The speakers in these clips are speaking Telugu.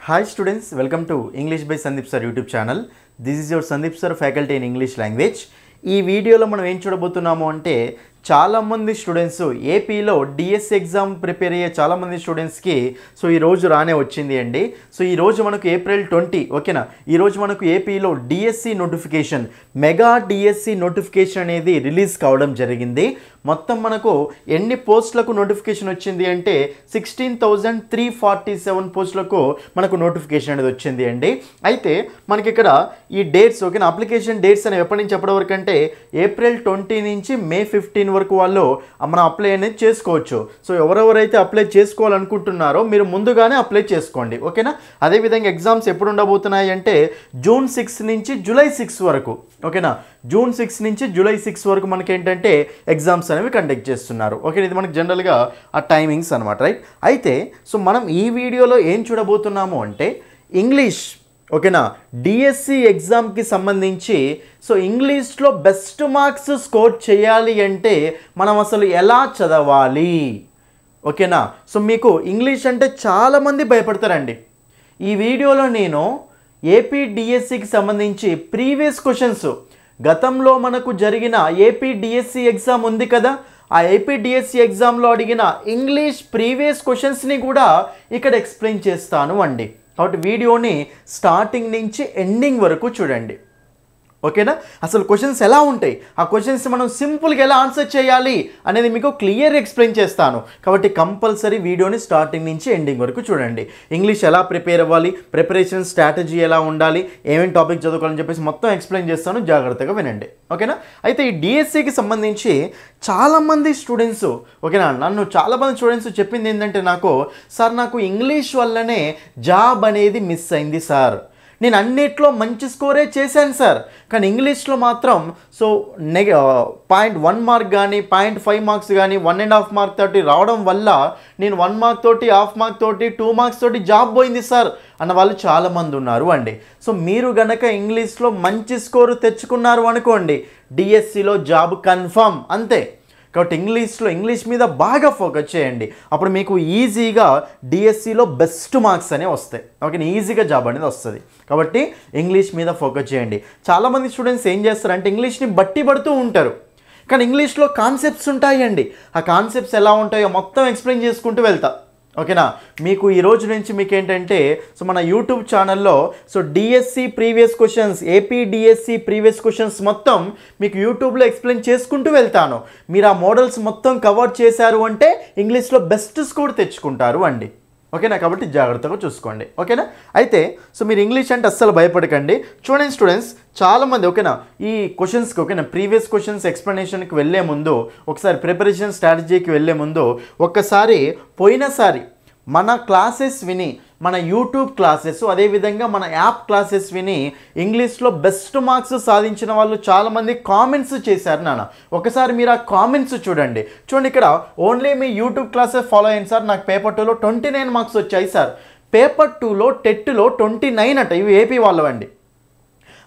Hi students, welcome to English by Sandeep Sir YouTube channel. This is your Sandeep Sir faculty in English language. ఈ వీడియోలో మనం ఏం చూడబోతున్నాము అంటే చాలా మంది స్టూడెంట్స్ ఏపీలో డిఎస్సి ఎగ్జామ్ ప్రిపేర్ అయ్యే చాలా మంది స్టూడెంట్స్కి ఈ రోజు రానే వచ్చింది అండి. ఈ రోజు మనకు ఏప్రిల్ 20 ఓకేనా. ఈ రోజు మనకు ఏపీలో DSC notification mega DSC notification అనేది రిలీజ్ కావడం జరిగింది. మొత్తం మనకు ఎన్ని పోస్టులకు నోటిఫికేషన్ వచ్చింది అంటే 16,347 పోస్టులకు మనకు నోటిఫికేషన్ అనేది వచ్చింది అండి. అయితే మనకి ఇక్కడ ఈ డేట్స్ ఓకేనా, అప్లికేషన్ డేట్స్ అనేవి ఎప్పటి నుంచి ఎప్పటి వరకు అంటే ఏప్రిల్ 20 నుంచి మే 15 వరకు వాళ్ళు మనం అప్లై అనేది చేసుకోవచ్చు. ఎవరెవరైతే అప్లై చేసుకోవాలనుకుంటున్నారో మీరు ముందుగానే అప్లై చేసుకోండి ఓకేనా. అదేవిధంగా ఎగ్జామ్స్ ఎప్పుడు ఉండబోతున్నాయి అంటే జూన్ 6 నుంచి జూలై 6 వరకు ఓకేనా. జూన్ 6 నుంచి జూలై 6 వరకు మనకి ఏంటంటే ఎగ్జామ్స్ అనేవి కండక్ట్ చేస్తున్నారు ఓకే. ఇది మనకి జనరల్గా ఆ టైమింగ్స్ అనమాట రైట్. అయితే మనం ఈ వీడియోలో ఏం చూడబోతున్నాము అంటే ఇంగ్లీష్ ఓకేనా డిఎస్సి ఎగ్జామ్కి సంబంధించి ఇంగ్లీష్లో బెస్ట్ మార్క్స్ స్కోర్ చేయాలి అంటే మనం అసలు ఎలా చదవాలి ఓకేనా. మీకు ఇంగ్లీష్ అంటే చాలామంది భయపడతారండి. ఈ వీడియోలో నేను ఏపీ డిఎస్సికి సంబంధించి ప్రీవియస్ క్వశ్చన్స్ గతంలో మనకు జరిగిన ఏపీ డిఎస్సి ఎగ్జామ్ ఉంది కదా, ఆ ఏపీ డిఎస్సి ఎగ్జామ్లో అడిగిన ఇంగ్లీష్ ప్రీవియస్ క్వశ్చన్స్ని కూడా ఇక్కడ ఎక్స్ప్లెయిన్ చేస్తాను అండి. కాబట్టి వీడియోని స్టార్టింగ్ నుంచి ఎండింగ్ వరకు చూడండి ఓకేనా. అసలు క్వశ్చన్స్ ఎలా ఉంటాయి, ఆ క్వశ్చన్స్ మనం సింపుల్గా ఎలా ఆన్సర్ చేయాలి అనేది మీకు క్లియర్ ఎక్స్ప్లెయిన్ చేస్తాను. కాబట్టి కంపల్సరీ వీడియోని స్టార్టింగ్ నుంచి ఎండింగ్ వరకు చూడండి. ఇంగ్లీష్ ఎలా ప్రిపేర్ అవ్వాలి, ప్రిపరేషన్ స్ట్రాటజీ ఎలా ఉండాలి, ఏమేమి టాపిక్ చదువుకోవాలని చెప్పేసి మొత్తం ఎక్స్ప్లెయిన్ చేస్తాను, జాగ్రత్తగా వినండి ఓకేనా. అయితే ఈ డిఎస్సికి సంబంధించి చాలామంది స్టూడెంట్స్ ఓకేనా, నన్ను చాలామంది స్టూడెంట్స్ చెప్పింది ఏంటంటే నాకు ఇంగ్లీష్ వల్లనే జాబ్ అనేది మిస్ అయింది సార్, నేను అన్నిట్లో మంచి స్కోరే చేశాను సార్, కానీ ఇంగ్లీష్లో మాత్రం 0.1 మార్క్ కానీ 0.5 మార్క్స్ కానీ 1.5 మార్క్ తోటి రావడం వల్ల నేను 1 మార్క్ తోటి 1/2 మార్క్ తోటి 2 మార్క్స్ తోటి జాబ్ పోయింది సార్ అన్న వాళ్ళు చాలామంది ఉన్నారు అండి. మీరు గనక ఇంగ్లీష్లో మంచి స్కోరు తెచ్చుకున్నారు అనుకోండి, డిఎస్సిలో జాబ్ కన్ఫర్మ్ అంతే. కాబట్టి ఇంగ్లీష్ మీద బాగా ఫోకస్ చేయండి, అప్పుడు మీకు ఈజీగా డిఎస్సిలో బెస్ట్ మార్క్స్ అనేవి వస్తాయి ఓకే, ఈజీగా జాబ్ అనేది వస్తుంది. కాబట్టి ఇంగ్లీష్ మీద ఫోకస్ చేయండి. చాలామంది స్టూడెంట్స్ ఏం చేస్తారంటే ఇంగ్లీష్ని బట్టి పడుతూ ఉంటారు, కానీ ఇంగ్లీష్లో కాన్సెప్ట్స్ ఉంటాయండి. ఆ కాన్సెప్ట్స్ ఎలా ఉంటాయో మొత్తం ఎక్స్ప్లెయిన్ చేసుకుంటూ వెళ్తా ఓకేనా. మీకు ఈ రోజు నుంచి మీకు ఏంటంటే మన యూట్యూబ్ ఛానల్లో DSC previous questions, AP DSC previous questions మొత్తం మీకు యూట్యూబ్లో ఎక్స్ప్లెయిన్ చేసుకుంటూ వెళ్తాను. మీరు ఆ మోడల్స్ మొత్తం కవర్ చేశారు అంటే ఇంగ్లీష్లో బెస్ట్ స్కోర్ తెచ్చుకుంటారు అండి ఓకేనా. కాబట్టి జాగ్రత్తగా చూసుకోండి ఓకేనా. అయితే మీరు ఇంగ్లీష్ అంటే అస్సలు భయపడకండి. చూడండి స్టూడెంట్స్, చాలామంది ఓకేనా ఈ క్వశ్చన్స్కి ఓకేనా ప్రీవియస్ క్వశ్చన్స్ ఎక్స్ప్లెనేషన్కి వెళ్ళే ముందు, ఒకసారి ప్రిపరేషన్ స్ట్రాటజీకి వెళ్ళే ముందు ఒక్కసారి పోయినసారి మన క్లాసెస్ విని, మన యూట్యూబ్ క్లాసెస్ అదేవిధంగా మన యాప్ క్లాసెస్ విని ఇంగ్లీష్లో బెస్ట్ మార్క్స్ సాధించిన వాళ్ళు చాలామంది కామెంట్స్ చేశారు నాన్న. ఒకసారి మీరు ఆ కామెంట్స్ చూడండి. ఇక్కడ ఓన్లీ మీ యూట్యూబ్ క్లాసెస్ ఫాలో అయ్యింది సార్, నాకు పేపర్ 2లో 29 మార్క్స్ వచ్చాయి సార్, పేపర్ 2లో టెట్లో 29 అట. ఇవి ఏపీ వాళ్ళవండి.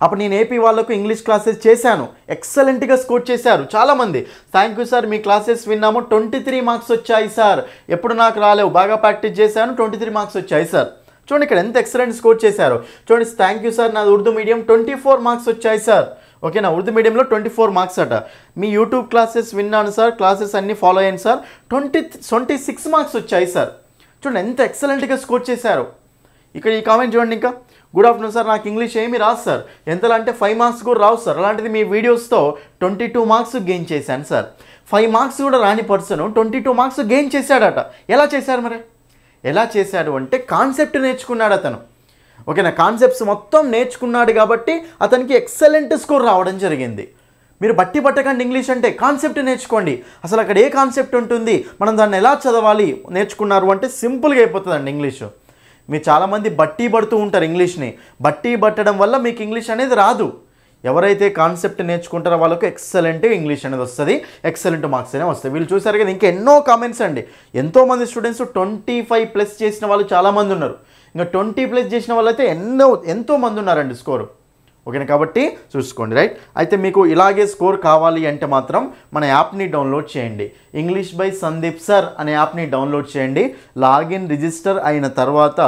అప్పుడు నేను ఏపీ వాళ్ళకు ఇంగ్లీష్ క్లాసెస్ చేశాను, ఎక్సలెంట్గా స్కోర్ చేశారు చాలామంది. Thank you sir, me classes విన్నాము, 23 మార్క్స్ వచ్చాయి సార్, ఎప్పుడు నాకు రాలేవు, బాగా ప్రాక్టీస్ చేశాను, 23 మార్క్స్ వచ్చాయి సార్. చూడండి ఇక్కడ ఎంత ఎక్సలెంట్ స్కోర్ చేశారు. చూడండి థ్యాంక్ యూ సార్, నాది ఉర్దూ మీడియం 24 మార్క్స్ వచ్చాయి సార్ ఓకేనా. ఉర్దూ మీడియంలో 24 మార్క్స్ అట. మీ యూట్యూబ్ క్లాసెస్ విన్నాను సార్, క్లాసెస్ అన్నీ ఫాలో అయ్యాను సార్, 26 మార్క్స్ వచ్చాయి సార్. చూడండి ఎంత ఎక్సలెంట్గా స్కోర్ చేశారు. ఇక్కడ ఈ కామెంట్ చూడండి, ఇంకా గుడ్ ఆఫ్టర్నూన్ సార్, నాకు ఇంగ్లీష్ ఏమీ రాదు సార్, ఎంతలా అంటే 5 మార్క్స్ కూడా రావు సార్, అలాంటిది మీ వీడియోస్తో 22 మార్క్స్ గెయిన్ చేశాను సార్. 5 మార్క్స్ కూడా రాని పర్సన్ 22 మార్క్స్ గెయిన్ చేశాడట. ఎలా చేశారు మరి? ఎలా చేశాడు అంటే కాన్సెప్ట్ నేర్చుకున్నాడు అతను ఓకేనా. కాన్సెప్ట్స్ మొత్తం నేర్చుకున్నాడు కాబట్టి అతనికి ఎక్సలెంట్ స్కోర్ రావడం జరిగింది. మీరు బట్టి పట్టకండి, ఇంగ్లీష్ అంటే కాన్సెప్ట్ నేర్చుకోండి. అసలు అక్కడ ఏ కాన్సెప్ట్ ఉంటుంది, మనం దాన్ని ఎలా చదవాలి నేర్చుకున్నారు అంటే సింపుల్గా అయిపోతుందండి ఇంగ్లీషు. మీరు చాలామంది బట్టి పడుతూ ఉంటారు ఇంగ్లీష్ని, బట్టి పట్టడం వల్ల మీకు ఇంగ్లీష్ అనేది రాదు. ఎవరైతే కాన్సెప్ట్ నేర్చుకుంటారో వాళ్ళకు ఎక్సలెంట్ ఇంగ్లీష్ అనేది వస్తుంది, ఎక్సలెంట్ మార్క్స్ అనేవి వస్తాయి. వీళ్ళు చూసారు కదా, ఇంకా ఎన్నో కామెంట్స్ అండి. ఎంతోమంది స్టూడెంట్స్ 25+ చేసిన వాళ్ళు చాలామంది ఉన్నారు, ఇంకా 20+ చేసిన వాళ్ళు అయితే ఎంతోమంది ఉన్నారండి స్కోరు ఓకేనా, కాబట్టి చూసుకోండి రైట్. అయితే మీకు ఇలాగే స్కోర్ కావాలి అంటే మాత్రం మన యాప్ని డౌన్లోడ్ చేయండి. ఇంగ్లీష్ బై సందీప్ సార్ అనే యాప్ని డౌన్లోడ్ చేయండి. లాగిన్ రిజిస్టర్ అయిన తర్వాత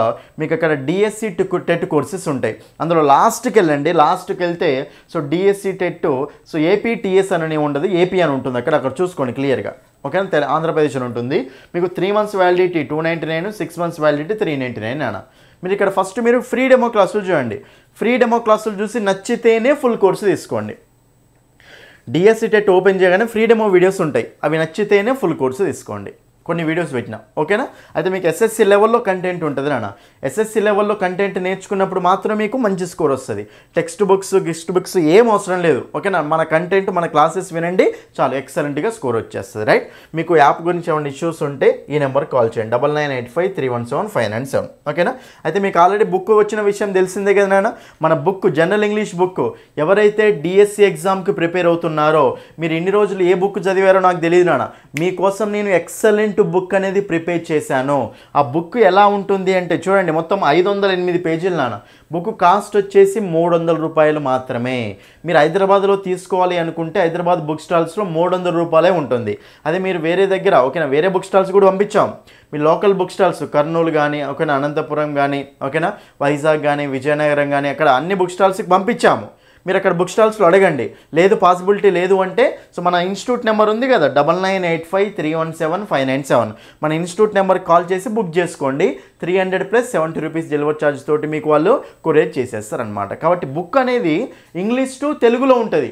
మీకు అక్కడ డిఎస్సి టెట్ కోర్సెస్ ఉంటాయి. అందులో లాస్ట్కి వెళ్ళండి. లాస్ట్కి వెళ్తే so DSC TET so APTS అని ఉండదు, ఏపీ అని ఉంటుంది. అక్కడ చూసుకోండి క్లియర్గా. ఓకేనా, ఆంధ్రప్రదేశ్ అని ఉంటుంది. మీకు 3 months వ్యాలిడిటీ 299, 6 months వ్యాలిడిటీ 399 అన్న. మీరు ఇక్కడ ఫస్ట్ మీరు ఫ్రీ డెమో క్లాసులు చూడండి. ఫ్రీ డెమో క్లాసులు చూసి నచ్చితేనే ఫుల్ కోర్సు తీసుకోండి. డిఎస్సి టెట్ ఓపెన్ చేయగానే ఫ్రీ డెమో వీడియోస్ ఉంటాయి, అవి నచ్చితేనే ఫుల్ కోర్సు తీసుకోండి. కొన్ని వీడియోస్ పెట్టినా ఓకేనా. అయితే మీకు ఎస్ఎస్సి లెవెల్లో కంటెంట్ ఉంటుంది నాన్న. ఎస్ఎస్సి లెవెల్లో కంటెంట్ నేర్చుకున్నప్పుడు మాత్రం మీకు మంచి స్కోర్ వస్తుంది. టెక్స్ట్ బుక్స్ ఏం అవసరం లేదు ఓకేనా. మన కంటెంట్ మన క్లాసెస్ వినండి చాలా ఎక్సలెంట్గా స్కోర్ వచ్చేస్తుంది రైట్. మీకు యాప్ గురించి ఏమైనా ఇష్యూస్ ఉంటే ఈ నెంబర్కి కాల్ చేయండి 9985317597 ఓకేనా. అయితే మీకు ఆల్రెడీ బుక్ వచ్చిన విషయం తెలిసిందే కదా నాన్న. మన బుక్ జనరల్ ఇంగ్లీష్ బుక్ ఎవరైతే డిఎస్సి ఎగ్జామ్కి ప్రిపేర్ అవుతున్నారో మీరు ఇన్ని రోజులు ఏ బుక్ చదివారో నాకు తెలియదు నాన్న. మీకోసం నేను ఎక్సలెంట్ బుక్ అనేది ప్రిపేర్ చేశాను. ఆ బుక్ ఎలా ఉంటుంది అంటే చూడండి, మొత్తం 508 పేజీలు నాన్న. బుక్ కాస్ట్ వచ్చేసి 300 రూపాయలు మాత్రమే. మీరు హైదరాబాద్లో తీసుకోవాలి అనుకుంటే హైదరాబాద్ బుక్ స్టాల్స్లో 300 రూపాయలే ఉంటుంది. అదే మీరు వేరే దగ్గర ఓకేనా, వేరే బుక్ స్టాల్స్ కూడా పంపించాం. మీ లోకల్ బుక్ స్టాల్స్ కర్నూలు కానీ ఓకేనా, అనంతపురం కానీ ఓకేనా, వైజాగ్ కానీ విజయనగరం కానీ అక్కడ అన్ని బుక్ స్టాల్స్కి పంపించాము. మీరు అక్కడ బుక్ స్టాల్స్లో అడగండి. లేదు పాసిబిలిటీ లేదు అంటే సో మన ఇన్స్టిట్యూట్ నెంబర్ ఉంది కదా 9985317597 మన ఇన్స్టిట్యూట్ నెంబర్కి కాల్ చేసి బుక్ చేసుకోండి. 300 + 70 రూపీస్ డెలివరీ ఛార్జ్ తోటి మీకు వాళ్ళు కొరియర్ చేసేస్తారనమాట. కాబట్టి బుక్ అనేది ఇంగ్లీష్ టు తెలుగులో ఉంటుంది,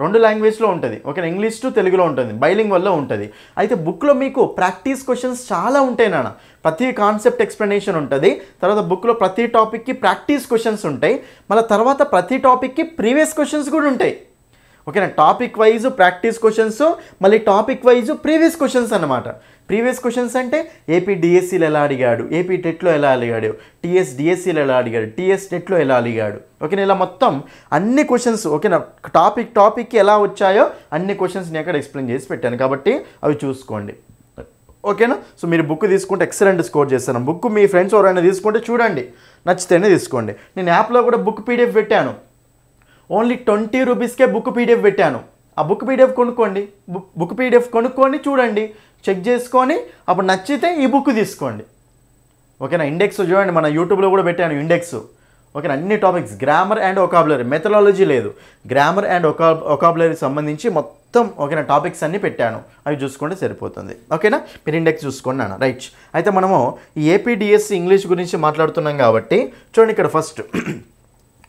2 లాంగ్వేజ్లో ఉంటుంది ఓకే. ఇంగ్లీష్ టు తెలుగులో ఉంటుంది, బైలింగ్వల్లో ఉంటుంది. అయితే బుక్లో మీకు ప్రాక్టీస్ క్వశ్చన్స్ చాలా ఉంటాయి నాన్న. ప్రతి కాన్సెప్ట్ ఎక్స్ప్లెనేషన్ ఉంటుంది. తర్వాత బుక్లో ప్రతి టాపిక్కి ప్రాక్టీస్ క్వశ్చన్స్ ఉంటాయి. మళ్ళీ తర్వాత ప్రతి టాపిక్కి ప్రీవియస్ క్వశ్చన్స్ కూడా ఉంటాయి ఓకేనా. టాపిక్ వైజ్ ప్రాక్టీస్ క్వశ్చన్స్, మళ్ళీ టాపిక్ వైజ్ ప్రీవియస్ క్వశ్చన్స్ అన్నమాట. ప్రీవియస్ క్వశ్చన్స్ అంటే ఏపీ డిఎస్సీలో ఎలా అడిగాడు, ఏపీ టెట్లో ఎలా అడిగాడు, టీఎస్ డిఎస్సీలో ఎలా అడిగాడు, టీఎస్ టెట్లో ఎలా అడిగాడు ఓకేనా. ఇలా మొత్తం అన్ని క్వశ్చన్స్ ఓకేనా, టాపిక్కి ఎలా వచ్చాయో అన్ని క్వశ్చన్స్ నేను అక్కడ ఎక్స్ప్లెయిన్ చేసి పెట్టాను. కాబట్టి అవి చూసుకోండి ఓకేనా. సో మీరు బుక్ తీసుకుంటే ఎక్సలెంట్ స్కోర్ చేస్తాను. బుక్ మీ ఫ్రెండ్స్ ఎవరైనా తీసుకుంటే చూడండి, నచ్చితేనే తీసుకోండి. నేను యాప్లో కూడా బుక్ పీడిఎఫ్ పెట్టాను. ఓన్లీ 20 రూపీస్కే బుక్ పీడిఎఫ్ పెట్టాను. ఆ బుక్ పీడిఎఫ్ కొనుక్కోండి. బుక్ పీడిఎఫ్ కొనుక్కొని చూడండి, చెక్ చేసుకొని అప్పుడు నచ్చితే ఈ బుక్ తీసుకోండి ఓకేనా. ఇండెక్స్ చూడండి, మన యూట్యూబ్లో కూడా పెట్టాను ఇండెక్స్ ఓకేనా. అన్ని topics grammar and vocabulary, methodology లేదు, గ్రామర్ అండ్ ఒకాబులరీ సంబంధించి మొత్తం ఓకేనా టాపిక్స్ అన్నీ పెట్టాను. అవి చూసుకుంటే సరిపోతుంది ఓకేనా. మీరు ఇండెక్స్ చూసుకోండి నాన్న రైట్. అయితే మనము ఈ ఏపీడిఎస్సి ఇంగ్లీష్ గురించి మాట్లాడుతున్నాం కాబట్టి చూడండి ఇక్కడ ఫస్ట్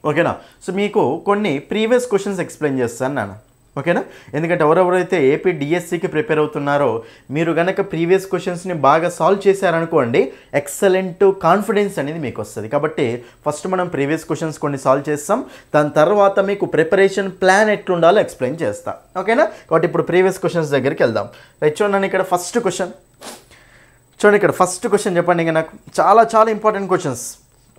ఓకేనా. సో మీకు కొన్ని ప్రీవియస్ క్వశ్చన్స్ ఎక్స్ప్లెయిన్ చేస్తాను నాన్న ఓకేనా. ఎందుకంటే ఎవరెవరైతే ఏపీ డిఎస్సికి ప్రిపేర్ అవుతున్నారో మీరు కనుక ప్రీవియస్ క్వశ్చన్స్ని బాగా సాల్వ్ చేశారనుకోండి ఎక్సలెంట్ కాన్ఫిడెన్స్ అనేది మీకు వస్తుంది. కాబట్టి ఫస్ట్ మనం ప్రీవియస్ క్వశ్చన్స్ కొన్ని సాల్వ్ చేస్తాం, దాని తర్వాత మీకు ప్రిపరేషన్ ప్లాన్ ఎట్లుండాలో ఎక్స్ప్లెయిన్ చేస్తాం ఓకేనా. కాబట్టి ఇప్పుడు ప్రీవియస్ క్వశ్చన్స్ దగ్గరికి వెళ్దాం రైట్. చూడండి ఇక్కడ ఫస్ట్ క్వశ్చన్ చెప్పండి. ఇంకా నాకు చాలా చాలా ఇంపార్టెంట్ క్వశ్చన్స్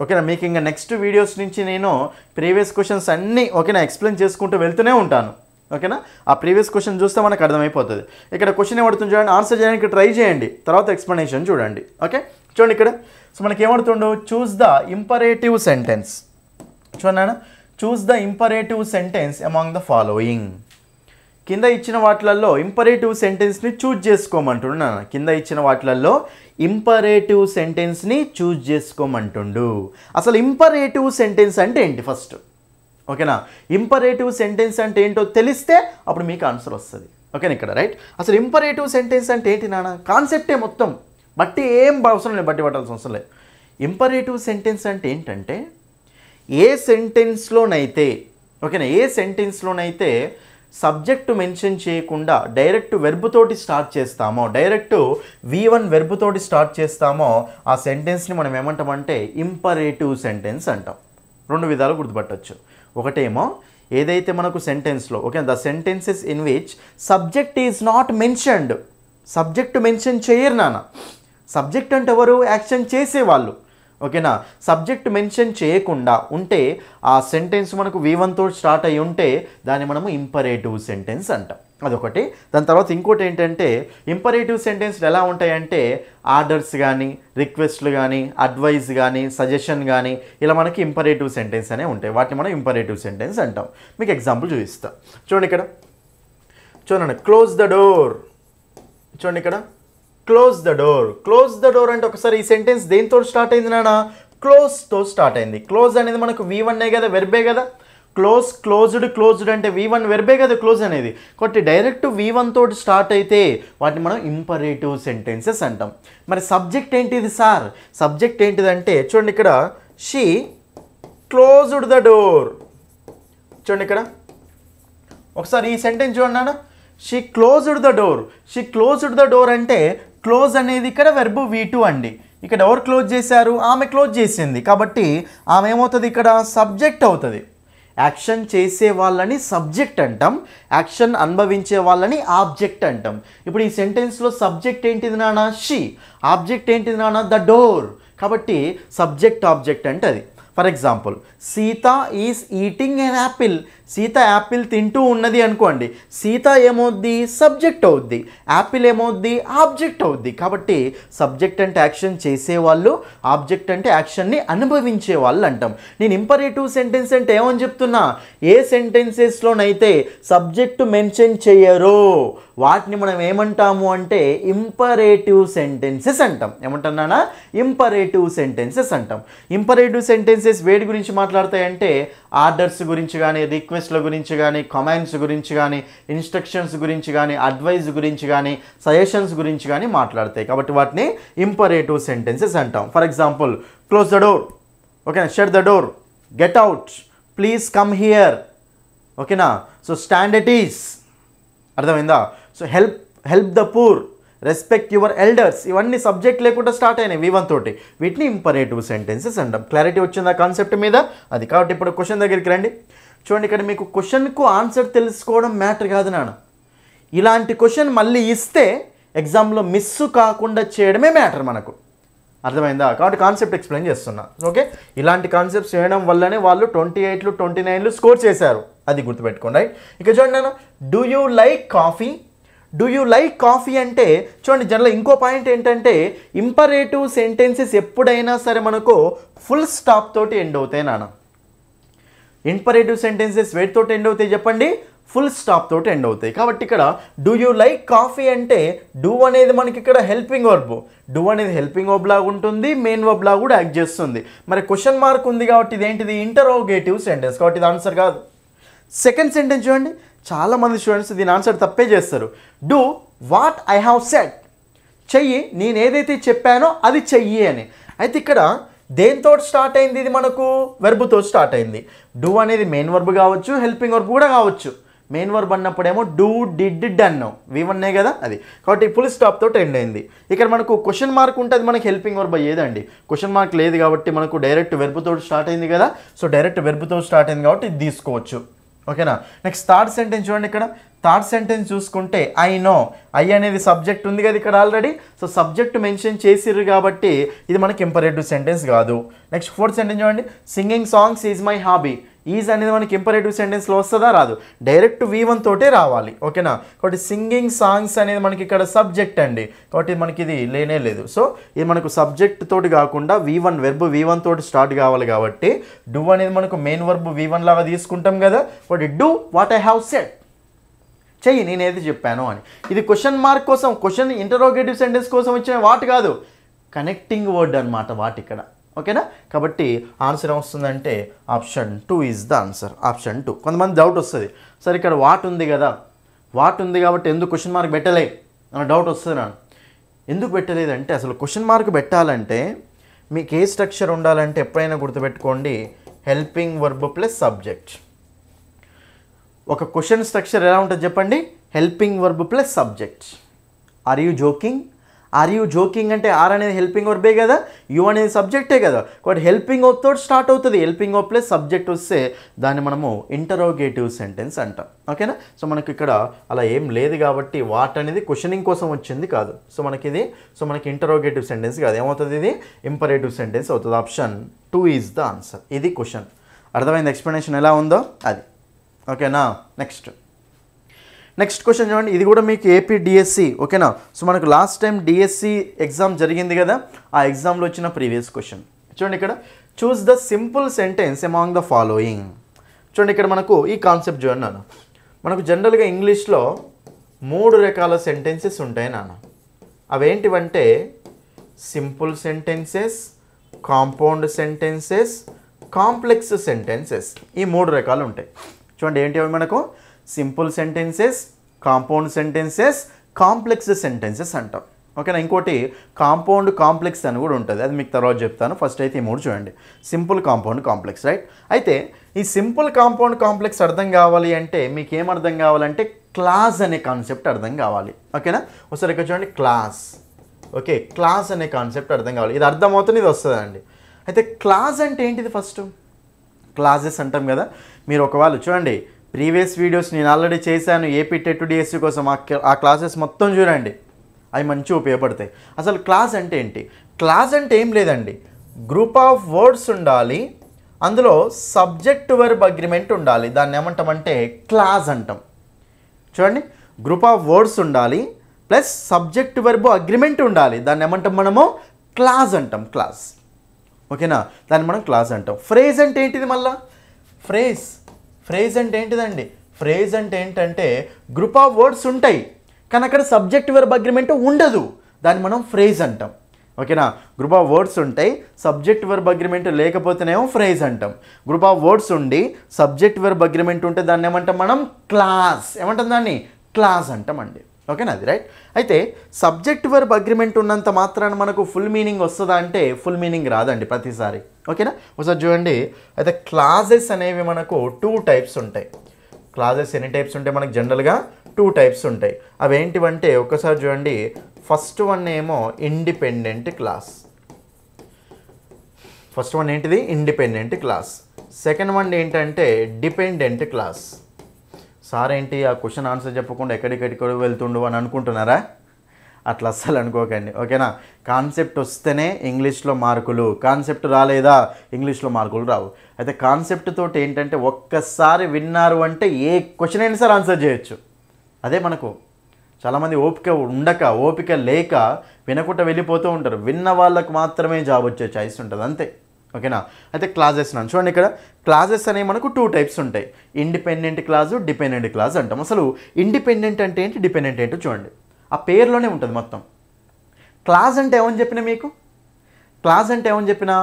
ఓకేనా. మీకు ఇంకా నెక్స్ట్ వీడియోస్ నుంచి నేను ప్రీవియస్ క్వశ్చన్స్ అన్నీ ఓకేనా ఎక్స్ప్లెయిన్ చేసుకుంటూ వెళ్తూనే ఉంటాను ఓకేనా. ఆ ప్రీవియస్ క్వశ్చన్ చూస్తే మనకు అర్థమైపోతుంది. ఇక్కడ క్వశ్చన్ ఏమడుతుంది చూడండి, ఆన్సర్ చేయడానికి ట్రై చేయండి, తర్వాత ఎక్స్ప్లెనేషన్ చూడండి ఓకే. చూడండి ఇక్కడ సో మనకి ఏమడుతుండో చూస్ ద ఇంపరేటివ్ సెంటెన్స్. చూడండి choose the imperative sentence among the following. కింద ఇచ్చిన వాటిలలో ఇంపరేటివ్ సెంటెన్స్ని చూజ్ చేసుకోమంటున్నాను. కింద ఇచ్చిన వాటిలలో ఇంపరేటివ్ సెంటెన్స్ని చూజ్ చేసుకోమంటుండు. అసలు ఇంపరేటివ్ సెంటెన్స్ అంటే ఏంటి ఫస్ట్ ఓకేనా. ఇంపరేటివ్ సెంటెన్స్ అంటే ఏంటో తెలిస్తే అప్పుడు మీకు ఆన్సర్ వస్తుంది ఓకేనా ఇక్కడ రైట్. అసలు ఇంపరేటివ్ సెంటెన్స్ అంటే ఏంటి నాన్న, కాన్సెప్టే మొత్తం, బట్టి ఏం అవసరం లేదు, బట్టి పట్టాల్సిన అవసరం లేదు. ఇంపరేటివ్ సెంటెన్స్ అంటే ఏంటంటే ఏ సెంటెన్స్లోనైతే ఓకేనా, ఏ సెంటెన్స్లోనైతే సబ్జెక్టు మెన్షన్ చేయకుండా డైరెక్ట్ వెర్బ్ తోటి స్టార్ట్ చేస్తామో, డైరెక్ట్ V1 వెర్బ్ తోటి స్టార్ట్ చేస్తామో ఆ సెంటెన్స్ని మనం ఏమంటామంటే ఇంపరేటివ్ సెంటెన్స్ అంటాం. 2 విధాలు గుర్తుపట్టచ్చు. ఒకటేమో ఏదైతే మనకు సెంటెన్స్లో okay the sentences in which subject is not mentioned, subject mention చేయరు నాన్న. సబ్జెక్ట్ అంటే ఎవరు, యాక్షన్ చేసేవాళ్ళు ఓకేనా. సబ్జెక్ట్ మెన్షన్ చేయకుండా ఉంటే ఆ సెంటెన్స్ మనకు V1 తో స్టార్ట్ అయి ఉంటే దాన్ని మనము ఇంపరేటివ్ సెంటెన్స్ అంటాం అదొకటి. దాని తర్వాత ఇంకోటి ఏంటంటే ఇంపరేటివ్ సెంటెన్స్లు ఎలా ఉంటాయంటే ఆర్డర్స్ కానీ, రిక్వెస్ట్లు కానీ, అడ్వైస్ కానీ, సజెషన్ కానీ ఇలా మనకి ఇంపరేటివ్ సెంటెన్స్ అనే ఉంటాయి. వాటిని మనం ఇంపరేటివ్ సెంటెన్స్ అంటాం. మీకు ఎగ్జాంపుల్ చూపిస్తా. చూడండి ఇక్కడ, చూడండి, క్లోజ్ ద డోర్. చూడండి ఇక్కడ, close the door. Close the door అంటే ఒకసారి ఈ సెంటెన్స్ దేనితో స్టార్ట్ అయింది నాన్న? క్లోజ్తో స్టార్ట్ అయింది. క్లోజ్ అనేది మనకు V1 కదా, వెర్బే కదా. క్లోజ్, క్లోజ్డ్, క్లోజ్డ్ అంటే V1 వెర్బే కదా క్లోజ్ అనేది. కాబట్టి డైరెక్ట్ V1 తోటి స్టార్ట్ అయితే వాటిని మనం ఇంపరేటివ్ సెంటెన్సెస్ అంటాం. మరి సబ్జెక్ట్ ఏంటిది సార్? సబ్జెక్ట్ ఏంటిదంటే చూడండి ఇక్కడ, షీ క్లోజ్డ్ ద డోర్. చూడండి ఇక్కడ ఒకసారి ఈ సెంటెన్స్ చూడండి నాన్న, she closed the door. She closed the door అంటే క్లోజ్ అనేది ఇక్కడ వెర్బ్ V2 అండి. ఇక్కడ ఎవరు క్లోజ్ చేశారు? ఆమె క్లోజ్ చేసింది. కాబట్టి ఆమె ఏమవుతుంది ఇక్కడ? సబ్జెక్ట్ అవుతుంది. యాక్షన్ చేసే వాళ్ళని సబ్జెక్ట్ అంటాం, యాక్షన్ అనుభవించే వాళ్ళని ఆబ్జెక్ట్ అంటాం. ఇప్పుడు ఈ సెంటెన్స్లో సబ్జెక్ట్ ఏంటిది నాన్న? షీ. ఆబ్జెక్ట్ ఏంటిది నాన్న? The door. కాబట్టి సబ్జెక్ట్ ఆబ్జెక్ట్ అంటే అది. For example, Sita is eating an apple. Sita Apple తింటూ ఉన్నది అనుకోండి. సీత ఏమవుద్ది? సబ్జెక్ట్ అవుద్ది. యాపిల్ ఏమవుద్ది? ఆబ్జెక్ట్ అవుద్ది. కాబట్టి సబ్జెక్ట్ అంటే యాక్షన్ చేసేవాళ్ళు, ఆబ్జెక్ట్ అంటే యాక్షన్ని అనుభవించే వాళ్ళు అంటాం. నేను ఇంపరేటివ్ సెంటెన్స్ అంటే ఏమని చెప్తున్నా? ఏ సెంటెన్సెస్లోనైతే సబ్జెక్టు మెన్షన్ చేయరో వాటిని మనం ఏమంటాము అంటే ఇంపరేటివ్ సెంటెన్సెస్ అంటాం. ఏమంటున్నానా? ఇంపరేటివ్ సెంటెన్సెస్ అంటాం. ఇంపరేటివ్ సెంటెన్సెస్ వేడి గురించి మాట్లాడతాయంటే ఆర్డర్స్ గురించి కానీ, రిక్వెస్ట్ల గురించి కానీ, కమాండ్స్ గురించి కానీ, ఇన్స్ట్రక్షన్స్ గురించి కానీ, అడ్వైస్ గురించి కానీ, సజెషన్స్ గురించి కానీ మాట్లాడతాయి. కాబట్టి వాటిని ఇంపరేటివ్ సెంటెన్సెస్ అంటాం. For example, close the door, ఓకేనా, shut the door, get out, please come here, ఓకేనా, సో స్టాండ్ ఎట్ ఈస్, అర్థమైందా? So help the poor, respect your elders, ఇవన్నీ సబ్జెక్ట్ లేకుండా స్టార్ట్ అయినాయి V1 తోటి. వీటిని ఇంపరేటివ్ సెంటెన్సెస్ అంటాం. క్లారిటీ వచ్చిందా కాన్సెప్ట్ మీద? అది. కాబట్టి ఇప్పుడు క్వశ్చన్ దగ్గరికి రండి. చూడండి ఇక్కడ మీకు క్వశ్చన్కు ఆన్సర్ తెలుసుకోవడం మ్యాటర్ కాదు నాన్న. ఇలాంటి క్వశ్చన్ మళ్ళీ ఇస్తే ఎగ్జామ్లో మిస్ కాకుండా చేయడమే మ్యాటర్ మనకు. అర్థమైందా? కాబట్టి కాన్సెప్ట్ ఎక్స్ప్లెయిన్ చేస్తున్నా. ఓకే, ఇలాంటి కాన్సెప్ట్స్ చేయడం వల్లనే వాళ్ళు 28లు 29లు స్కోర్ చేశారు. అది గుర్తుపెట్టుకోండి, రైట్? ఇక చూడండి నాన్న, do you like coffee? Do you like coffee అంటే చూడండి జనరల్ ఇంకో పాయింట్ ఏంటంటే ఇంపరేటివ్ సెంటెన్సెస్ ఎప్పుడైనా సరే మనకు ఫుల్ స్టాప్ తోటి ఎండ్ అవుతాయి నాన్న. ఇంపరేటివ్ సెంటెన్సెస్ వేటితోటి ఎండ్ అవుతాయి చెప్పండి? ఫుల్ స్టాప్ తోటి ఎండ్ అవుతాయి. కాబట్టి ఇక్కడ డూ యూ లైక్ కాఫీ అంటే డూ అనేది మనకి ఇక్కడ హెల్పింగ్ వర్బ్. డూ అనేది హెల్పింగ్ వర్బ్ లాగా ఉంటుంది, మెయిన్ వర్బ్ లాగా కూడా యాక్ట్ చేస్తుంది. మరి క్వశ్చన్ మార్క్ ఉంది కాబట్టి ఇది ఏంటిది? Interrogative sentence. కాబట్టి ఇది ఆన్సర్ కాదు. సెకండ్ సెంటెన్స్ చూడండి, చాలామంది స్టూడెంట్స్ దీని ఆన్సర్ తప్పే చేస్తారు. Do what I have said. చెయ్యి, నేను ఏదైతే చెప్పానో అది చెయ్యి అని. అయితే ఇక్కడ దేంతో స్టార్ట్ అయింది? ఇది మనకు వెర్బ్తో స్టార్ట్ అయింది. డూ అనేది మెయిన్ వర్బ్ కావచ్చు, హెల్పింగ్ వర్బ్ కూడా కావచ్చు. మెయిన్ వర్బ్ అన్నప్పుడేమో డూ, డిడ్, డన్ V1 కదా అది. కాబట్టి ఫుల్ స్టాప్ తోటి ఎండ్ అయింది. ఇక్కడ మనకు క్వశ్చన్ మార్క్ ఉంటుంది, మనకి హెల్పింగ్ వర్బ్ అయ్యేదండి. క్వశ్చన్ మార్క్ లేదు కాబట్టి మనకు డైరెక్ట్ వెర్బ్తో స్టార్ట్ అయింది కదా. సో డైరెక్ట్ వెర్బ్తో స్టార్ట్ అయింది కాబట్టి ఇది తీసుకోవచ్చు. ఓకేనా? నెక్స్ట్ థర్డ్ సెంటెన్స్ చూడండి. ఇక్కడ థర్డ్ సెంటెన్స్ చూసుకుంటే ఐ నో. ఐ అనేది సబ్జెక్ట్ ఉంది కదా ఇక్కడ ఆల్రెడీ. సో సబ్జెక్ట్ మెన్షన్ చేసిర్రు కాబట్టి ఇది మనకి ఇంపరేటివ్ సెంటెన్స్ కాదు. నెక్స్ట్ ఫోర్త్ సెంటెన్స్ చూడండి, singing songs is my hobby. Is అనేది మనకి ఇంపరేటివ్ సెంటెన్స్లో వస్తుందా? రాదు. డైరెక్ట్ V1 తోటే రావాలి. ఓకేనా? కాబట్టి సింగింగ్ సాంగ్స్ అనేది మనకి ఇక్కడ సబ్జెక్ట్ అండి. కాబట్టి మనకి ఇది లేనే లేదు. సో ఇది మనకు సబ్జెక్ట్ తోటి కాకుండా V1 వెర్బ్ V1 తోటి స్టార్ట్ కావాలి కాబట్టి డూ అనేది మనకు మెయిన్ వర్బ్ V1 లాగా తీసుకుంటాం కదా. కాబట్టి do what I have said, చెయ్యి నేను ఏది చెప్పాను అని. ఇది క్వశ్చన్ మార్క్ కోసం, క్వశ్చన్ ఇంటరోగేటివ్ సెంటెన్స్ కోసం వచ్చిన వాట్ కాదు, కనెక్టింగ్ వర్డ్ అనమాట వాట్ ఇక్కడ. ఓకేనా? కాబట్టి ఆన్సర్ ఏమొస్తుందంటే option 2 is the answer. Option 2. కొంతమంది డౌట్ వస్తుంది, సరే ఇక్కడ వాట్ ఉంది కదా, వాట్ ఉంది కాబట్టి ఎందుకు క్వశ్చన్ మార్క్ పెట్టలే అన్న డౌట్ వస్తుంది నాకు. ఎందుకు పెట్టలేదంటే అసలు క్వశ్చన్ మార్క్ పెట్టాలంటే మీకు ఏ స్ట్రక్చర్ ఉండాలంటే ఎప్పుడైనా గుర్తుపెట్టుకోండి, హెల్పింగ్ వర్బ్ ప్లస్ సబ్జెక్ట్. ఒక క్వశ్చన్ స్ట్రక్చర్ ఎలా ఉంటుంది చెప్పండి? Helping verb plus subject. Are you joking? Are you joking అంటే ఆర్ అనేది హెల్పింగ్ వర్బే కదా, యూ అనేది సబ్జెక్టే కదా. కాబట్టి హెల్పింగ్ వర్బ్ తోటి స్టార్ట్ అవుతుంది. హెల్పింగ్ వర్బ్ ప్లస్ సబ్జెక్ట్ వస్తే దాన్ని మనము ఇంటరోగేటివ్ సెంటెన్స్ అంటాం. ఓకేనా? సో మనకి ఇక్కడ అలా ఏం లేదు కాబట్టి వాట్ అనేది క్వశ్చనింగ్ కోసం వచ్చింది కాదు. సో మనకి ఇది మనకి ఇంటరోగేటివ్ సెంటెన్స్ కాదు. ఏమవుతుంది? ఇది ఇంపరేటివ్ సెంటెన్స్ అవుతుంది. Option 2 is the answer. ఇది క్వశ్చన్. అర్థమైంది? ఎక్స్ప్లెనేషన్ ఎలా ఉందో అది. ఓకేనా? నెక్స్ట్ నెక్స్ట్ క్వశ్చన్ చూడండి, ఇది కూడా మీకు ఏపీ డిఎస్సి ఓకేనా. సో మనకు లాస్ట్ టైం డిఎస్సి ఎగ్జామ్ జరిగింది కదా, ఆ ఎగ్జామ్లో వచ్చిన ప్రీవియస్ క్వశ్చన్ చూడండి. ఇక్కడ choose the simple sentence among the following. చూడండి ఇక్కడ మనకు ఈ కాన్సెప్ట్ చూడండి నాన్న. మనకు జనరల్గా ఇంగ్లీష్లో 3 రకాల సెంటెన్సెస్ ఉంటాయి నాన్న. అవేంటివంటే simple sentences, compound sentences, complex sentences. ఈ 3 రకాలు ఉంటాయి. చూడండి ఏంటి అవి మనకు simple sentences, compound sentences, complex sentences అంటాం ఓకేనా. ఇంకోటి కాంపౌండ్ కాంప్లెక్స్ అని కూడా ఉంటుంది, అది మీకు తర్వాత చెప్తాను. ఫస్ట్ అయితే ఈ 3 చూడండి, సింపుల్, కాంపౌండ్, కాంప్లెక్స్ రైట్. అయితే ఈ సింపుల్, కాంపౌండ్, కాంప్లెక్స్ అర్థం కావాలి అంటే మీకు ఏం అర్థం కావాలంటే క్లాస్ అనే కాన్సెప్ట్ అర్థం కావాలి ఓకేనా. ఒకసారి ఇక్కడ చూడండి క్లాస్, ఓకే క్లాస్ అనే కాన్సెప్ట్ అర్థం కావాలి. ఇది అర్థమవుతుంది, ఇది వస్తుందండి. అయితే క్లాస్ అంటే ఏంటిది? ఫస్ట్ క్లాసెస్ అంటాం కదా. మీరు ఒకవేళ చూడండి ప్రీవియస్ వీడియోస్ నేను ఆల్రెడీ చేశాను ఏపీ టెట్ డిఎస్సి కోసం, ఆ క్లాసెస్ మొత్తం చూడండి, అవి మంచిగా ఉపయోగపడతాయి. అసలు క్లాస్ అంటే ఏంటి? క్లాస్ అంటే ఏం లేదండి, గ్రూప్ ఆఫ్ వర్డ్స్ ఉండాలి, అందులో సబ్జెక్ట్ వర్బ్ అగ్రిమెంట్ ఉండాలి, దాన్ని ఏమంటామంటే క్లాస్ అంటాం. చూడండి గ్రూప్ ఆఫ్ వర్డ్స్ ఉండాలి ప్లస్ సబ్జెక్ట్ వర్బ్ అగ్రిమెంట్ ఉండాలి, దాన్ని ఏమంటాం మనము క్లాస్ అంటాం. క్లాస్ ఓకేనా, దాన్ని మనం క్లాస్ అంటాం. ఫ్రేజ్ అంటే ఏంటిది? మళ్ళా ఫ్రేజ్ అంటే ఏంటిదండి? ఫ్రేజ్ అంటే ఏంటంటే గ్రూప్ ఆఫ్ వర్డ్స్ ఉంటాయి కానీ అక్కడ సబ్జెక్ట్ వర్బ్ అగ్రిమెంట్ ఉండదు, దాన్ని మనం ఫ్రేజ్ అంటాం ఓకేనా. గ్రూప్ ఆఫ్ వర్డ్స్ ఉంటాయి, సబ్జెక్ట్ వర్బ్ అగ్రిమెంట్ లేకపోతేనేమో ఫ్రేజ్ అంటాం. గ్రూప్ ఆఫ్ వర్డ్స్ ఉండి సబ్జెక్ట్ వర్బ్ అగ్రిమెంట్ ఉంటే దాన్ని ఏమంటాం మనం? క్లాస్. ఏమంటాం దాన్ని? క్లాస్ అంటామండి ఓకేనా, అది రైట్. అయితే సబ్జెక్ట్ వర్బ్ అగ్రిమెంట్ ఉన్నంత మాత్రాన మనకు ఫుల్ మీనింగ్ వస్తుందా అంటే ఫుల్ మీనింగ్ రాదండి ప్రతిసారి ఓకేనా. ఒకసారి చూడండి, అయితే క్లాజెస్ అనేవి మనకు 2 టైప్స్ ఉంటాయి. క్లాజెస్ ఎన్ని టైప్స్ ఉంటాయి మనకు? జనరల్గా 2 టైప్స్ ఉంటాయి. అవి ఏంటివంటే ఒకసారి చూడండి, ఫస్ట్ వన్ ఏమో ఇండిపెండెంట్ క్లాస్. ఫస్ట్ వన్ ఏంటిది? Independent class. సెకండ్ వన్ ఏంటంటే డిపెండెంట్ క్లాస్. సార్ ఏంటి ఆ క్వశ్చన్ ఆన్సర్ చెప్పకుండా ఎక్కడికెక్కడికి వెళ్తుండు అని అనుకుంటున్నారా? అట్లా అస్సలు అనుకోకండి ఓకేనా. కాన్సెప్ట్ వస్తేనే ఇంగ్లీష్లో మార్కులు, కాన్సెప్ట్ రాలేదా ఇంగ్లీష్లో మార్కులు రావు. అయితే కాన్సెప్ట్ తోటి ఏంటంటే ఒక్కసారి విన్నారు అంటే ఏ క్వశ్చన్ అయినా సరే ఆన్సర్ చేయొచ్చు. అదే మనకు చాలామంది ఓపిక లేక వినకుండా వెళ్ళిపోతూ ఉంటారు. విన్న వాళ్ళకు మాత్రమే జాబ్ వచ్చే ఛాయిస్ ఉంటుంది అంతే ఓకేనా. అయితే క్లాజెస్ నన్ను చూడండి, ఇక్కడ క్లాజెస్ అనేవి మనకు 2 టైప్స్ ఉంటాయి, ఇండిపెండెంట్ క్లాసు, డిపెండెంట్ క్లాస్ అంటాం. అసలు ఇండిపెండెంట్ అంటే ఏంటి, డిపెండెంట్ ఏంటో చూడండి, ఆ పేరులోనే ఉంటుంది మొత్తం. క్లాస్ అంటే ఏమని చెప్పినా మీకు? క్లాస్ అంటే ఏమని చెప్పినా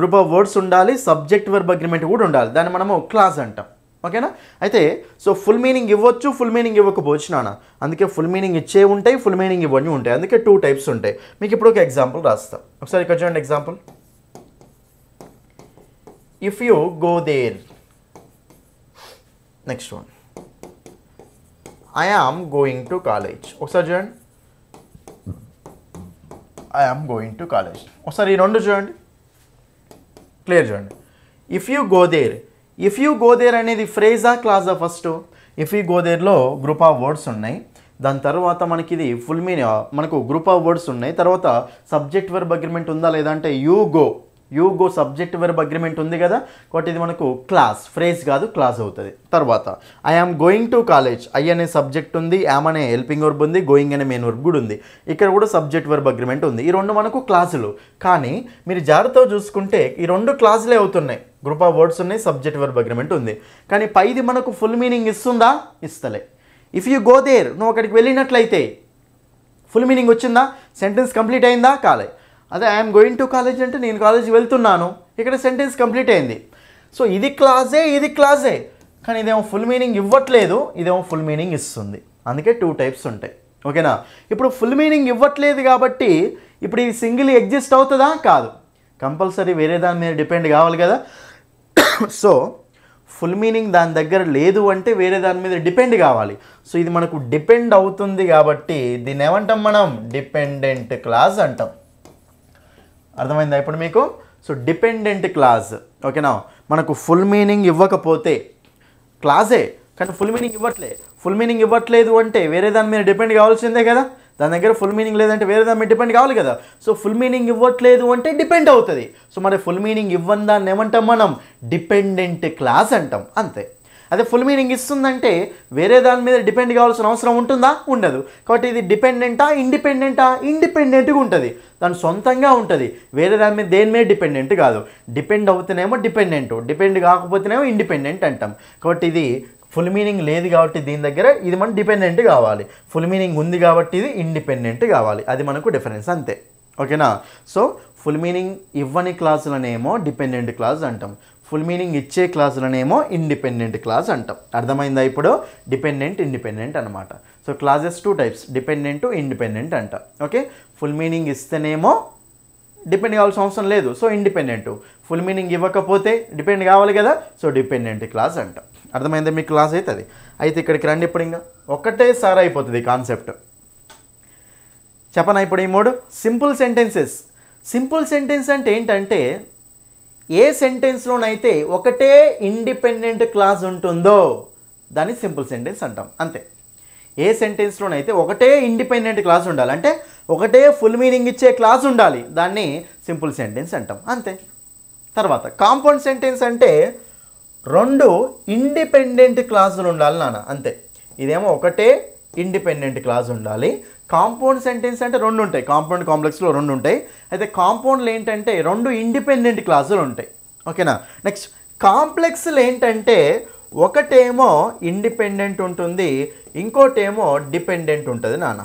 గ్రూప్ ఆఫ్ వర్డ్స్ ఉండాలి, సబ్జెక్ట్ వర్బ్ అగ్రిమెంట్ కూడా ఉండాలి, దాన్ని మనము క్లాస్ అంటాం ఓకేనా. అయితే సో ఫుల్ మీనింగ్ ఇవ్వచ్చు, ఫుల్ మీనింగ్ ఇవ్వకపోవచ్చు నాన్న. అందుకే ఫుల్ మీనింగ్ ఇచ్చే ఉంటాయి, ఫుల్ మీనింగ్ ఇవ్వని ఉంటాయి. అందుకే 2 టైప్స్ ఉంటాయి. మీకు ఇప్పుడు ఒక ఎగ్జాంపుల్ రాస్తాం, ఒకసారి ఇక్కడ చూడండి example. If you go there. Next one, I am going to college. ఒకసారి చూడండి, I am going to college. ఒకసారి ఈ 2 చూడండి, క్లియర్ చూడండి. If you go there, if you go there అనేది ఫ్రేజా క్లాజా? ఫస్ట్ ఇఫ్ యూ గో దేర్లో గ్రూప్ ఆఫ్ వర్డ్స్ ఉన్నాయి, దాని తర్వాత మనకి ఇది ఫుల్ మీనింగ్, మనకు గ్రూప్ ఆఫ్ వర్డ్స్ ఉన్నాయి, తర్వాత సబ్జెక్ట్ వర్బ్ అగ్రిమెంట్ ఉందా లేదా అంటే you go subject verb agreement ఉంది కదా, కాబట్టి ఇది మనకు క్లాస్, ఫ్రేజ్ కాదు క్లాస్ అవుతుంది. తర్వాత I am going to college, I అనే సబ్జెక్ట్ ఉంది, యామ్ అనే హెల్పింగ్ వర్బ్ ఉంది, గోయింగ్ అనే మెయిన్ వర్బ్ కూడా ఉంది, ఇక్కడ కూడా సబ్జెక్ట్ వర్బ్ అగ్రిమెంట్ ఉంది. ఈ 2 మనకు క్లాసులు. కానీ మీరు జాగ్రత్తగా చూసుకుంటే ఈ 2 క్లాసులే అవుతున్నాయి, గ్రూప్ ఆఫ్ వర్డ్స్ ఉన్నాయి, సబ్జెక్ట్ వర్బ్ అగ్రిమెంట్ ఉంది. కానీ పైది మనకు ఫుల్ మీనింగ్ ఇస్తుందా? ఇస్తలే. ఇఫ్ యూ గో దేర్, నువ్వు అక్కడికి వెళ్ళినట్లయితే ఫుల్ మీనింగ్ వచ్చిందా? సెంటెన్స్ కంప్లీట్ అయిందా? కాలే. అదే ఐఎమ్ గోయింగ్ టు కాలేజ్ అంటే నేను కాలేజీకి వెళ్తున్నాను, ఇక్కడ సెంటెన్స్ కంప్లీట్ అయింది. సో ఇది క్లాజే, కానీ ఇదేమో ఫుల్ మీనింగ్ ఇవ్వట్లేదు, ఇదేమో ఫుల్ మీనింగ్ ఇస్తుంది. అందుకే 2 టైప్స్ ఉంటాయి ఓకేనా. ఇప్పుడు ఫుల్ మీనింగ్ ఇవ్వట్లేదు కాబట్టి ఇప్పుడు ఇది సింగిల్ ఎగ్జిస్ట్ అవుతుందా? కాదు, కంపల్సరీ వేరే దాని మీద డిపెండ్ కావాలి కదా. సో ఫుల్ మీనింగ్ దాని దగ్గర లేదు అంటే వేరే దాని మీద డిపెండ్ కావాలి. సో ఇది మనకు డిపెండ్ అవుతుంది కాబట్టి దీన్ని ఏమంటాం మనం? డిపెండెంట్ క్లాస్ అంటాం. అర్థమైందా ఇప్పుడు మీకు? సో డిపెండెంట్ క్లాస్ ఓకేనా. మనకు ఫుల్ మీనింగ్ ఇవ్వకపోతే క్లాసే, కానీ ఫుల్ మీనింగ్ ఇవ్వట్లేదు అంటే వేరే దాని మీద డిపెండ్ కావాల్సిందే కదా. దాని దగ్గర ఫుల్ మీనింగ్ లేదంటే వేరే దాని మీద డిపెండ్ కావాలి కదా. సో ఫుల్ మీనింగ్ ఇవ్వట్లేదు అంటే డిపెండ్ అవుతుంది. సో మరి ఫుల్ మీనింగ్ ఇవ్వని దాన్ని ఏమంటాం మనం? డిపెండెంట్ క్లాస్ అంటాం అంతే. అదే ఫుల్ మీనింగ్ ఇస్తుందంటే వేరే దాని మీద డిపెండ్ కావాల్సిన అవసరం ఉంటుందా? ఉండదు. కాబట్టి ఇది డిపెండెంటా ఇండిపెండెంటా? ఇండిపెండెంట్గా ఉంటుంది, దాని సొంతంగా ఉంటుంది, వేరే దాని మీద దేని మీద డిపెండెంట్ కాదు. డిపెండ్ అవుతేనేమో డిపెండెంట్, డిపెండ్ కాకపోతేనేమో ఇండిపెండెంట్ అంటాం. కాబట్టి ఇది ఫుల్ మీనింగ్ లేదు కాబట్టి దీని దగ్గర ఇది మన డిపెండెంట్ కావాలి, ఫుల్ మీనింగ్ ఉంది కాబట్టి ఇది ఇండిపెండెంట్ కావాలి. అది మనకు డిఫరెన్స్ అంతే. ఓకేనా? సో ఫుల్ మీనింగ్ ఇవ్వని క్లాసులనేమో డిపెండెంట్ క్లాస్ అంటాం, ఫుల్ మీనింగ్ ఇచ్చే క్లాసులనేమో ఇండిపెండెంట్ క్లాస్ అంటాం. అర్థమైందా ఇప్పుడు? డిపెండెంట్ ఇండిపెండెంట్ అనమాట. So classes 2 types, dependent independent అంట. ఓకే, ఫుల్ మీనింగ్ ఇస్తేనేమో డిపెండ్ కావాల్సిన అవసరం లేదు, సో ఇండిపెండెంట్. ఫుల్ మీనింగ్ ఇవ్వకపోతే డిపెండ్ కావాలి కదా, సో డిపెండెంట్ క్లాస్ అంటాం. అర్థమైందా మీకు క్లాస్ అవుతుంది? అయితే ఇక్కడికి రండి. ఇప్పుడు ఇంకా ఒకటేసారి అయిపోతుంది కాన్సెప్ట్. చెప్పనా ఇప్పుడు ఈ 3 సింపుల్ సెంటెన్సెస్. సింపుల్ సెంటెన్స్ అంటే ఏంటంటే ఏ సెంటెన్స్లోనైతే ఒకటే ఇండిపెండెంట్ క్లాస్ ఉంటుందో దాన్ని సింపుల్ సెంటెన్స్ అంటాం. అంతే. ఏ సెంటెన్స్లోనైతే ఒకటే ఇండిపెండెంట్ క్లాస్ ఉండాలి, అంటే ఒకటే ఫుల్ మీనింగ్ ఇచ్చే క్లాస్ ఉండాలి, దాన్ని సింపుల్ సెంటెన్స్ అంటాం. అంతే. తర్వాత కాంపౌండ్ సెంటెన్స్ అంటే 2 ఇండిపెండెంట్ క్లాసులు ఉండాలి నాన్న, అంతే. ఇదేమో ఒకటే ఇండిపెండెంట్ క్లాస్ ఉండాలి. కాంపౌండ్ సెంటెన్స్ అంటే 2 ఉంటాయి, కాంపౌండ్ కాంప్లెక్స్లో 2 ఉంటాయి. అయితే కాంపౌండ్లు ఏంటంటే 2 ఇండిపెండెంట్ క్లాసులు ఉంటాయి. ఓకేనా? నెక్స్ట్ కాంప్లెక్స్లు ఏంటంటే ఒకటేమో ఇండిపెండెంట్ ఉంటుంది, ఇంకోటేమో డిపెండెంట్ ఉంటుంది నాన్న.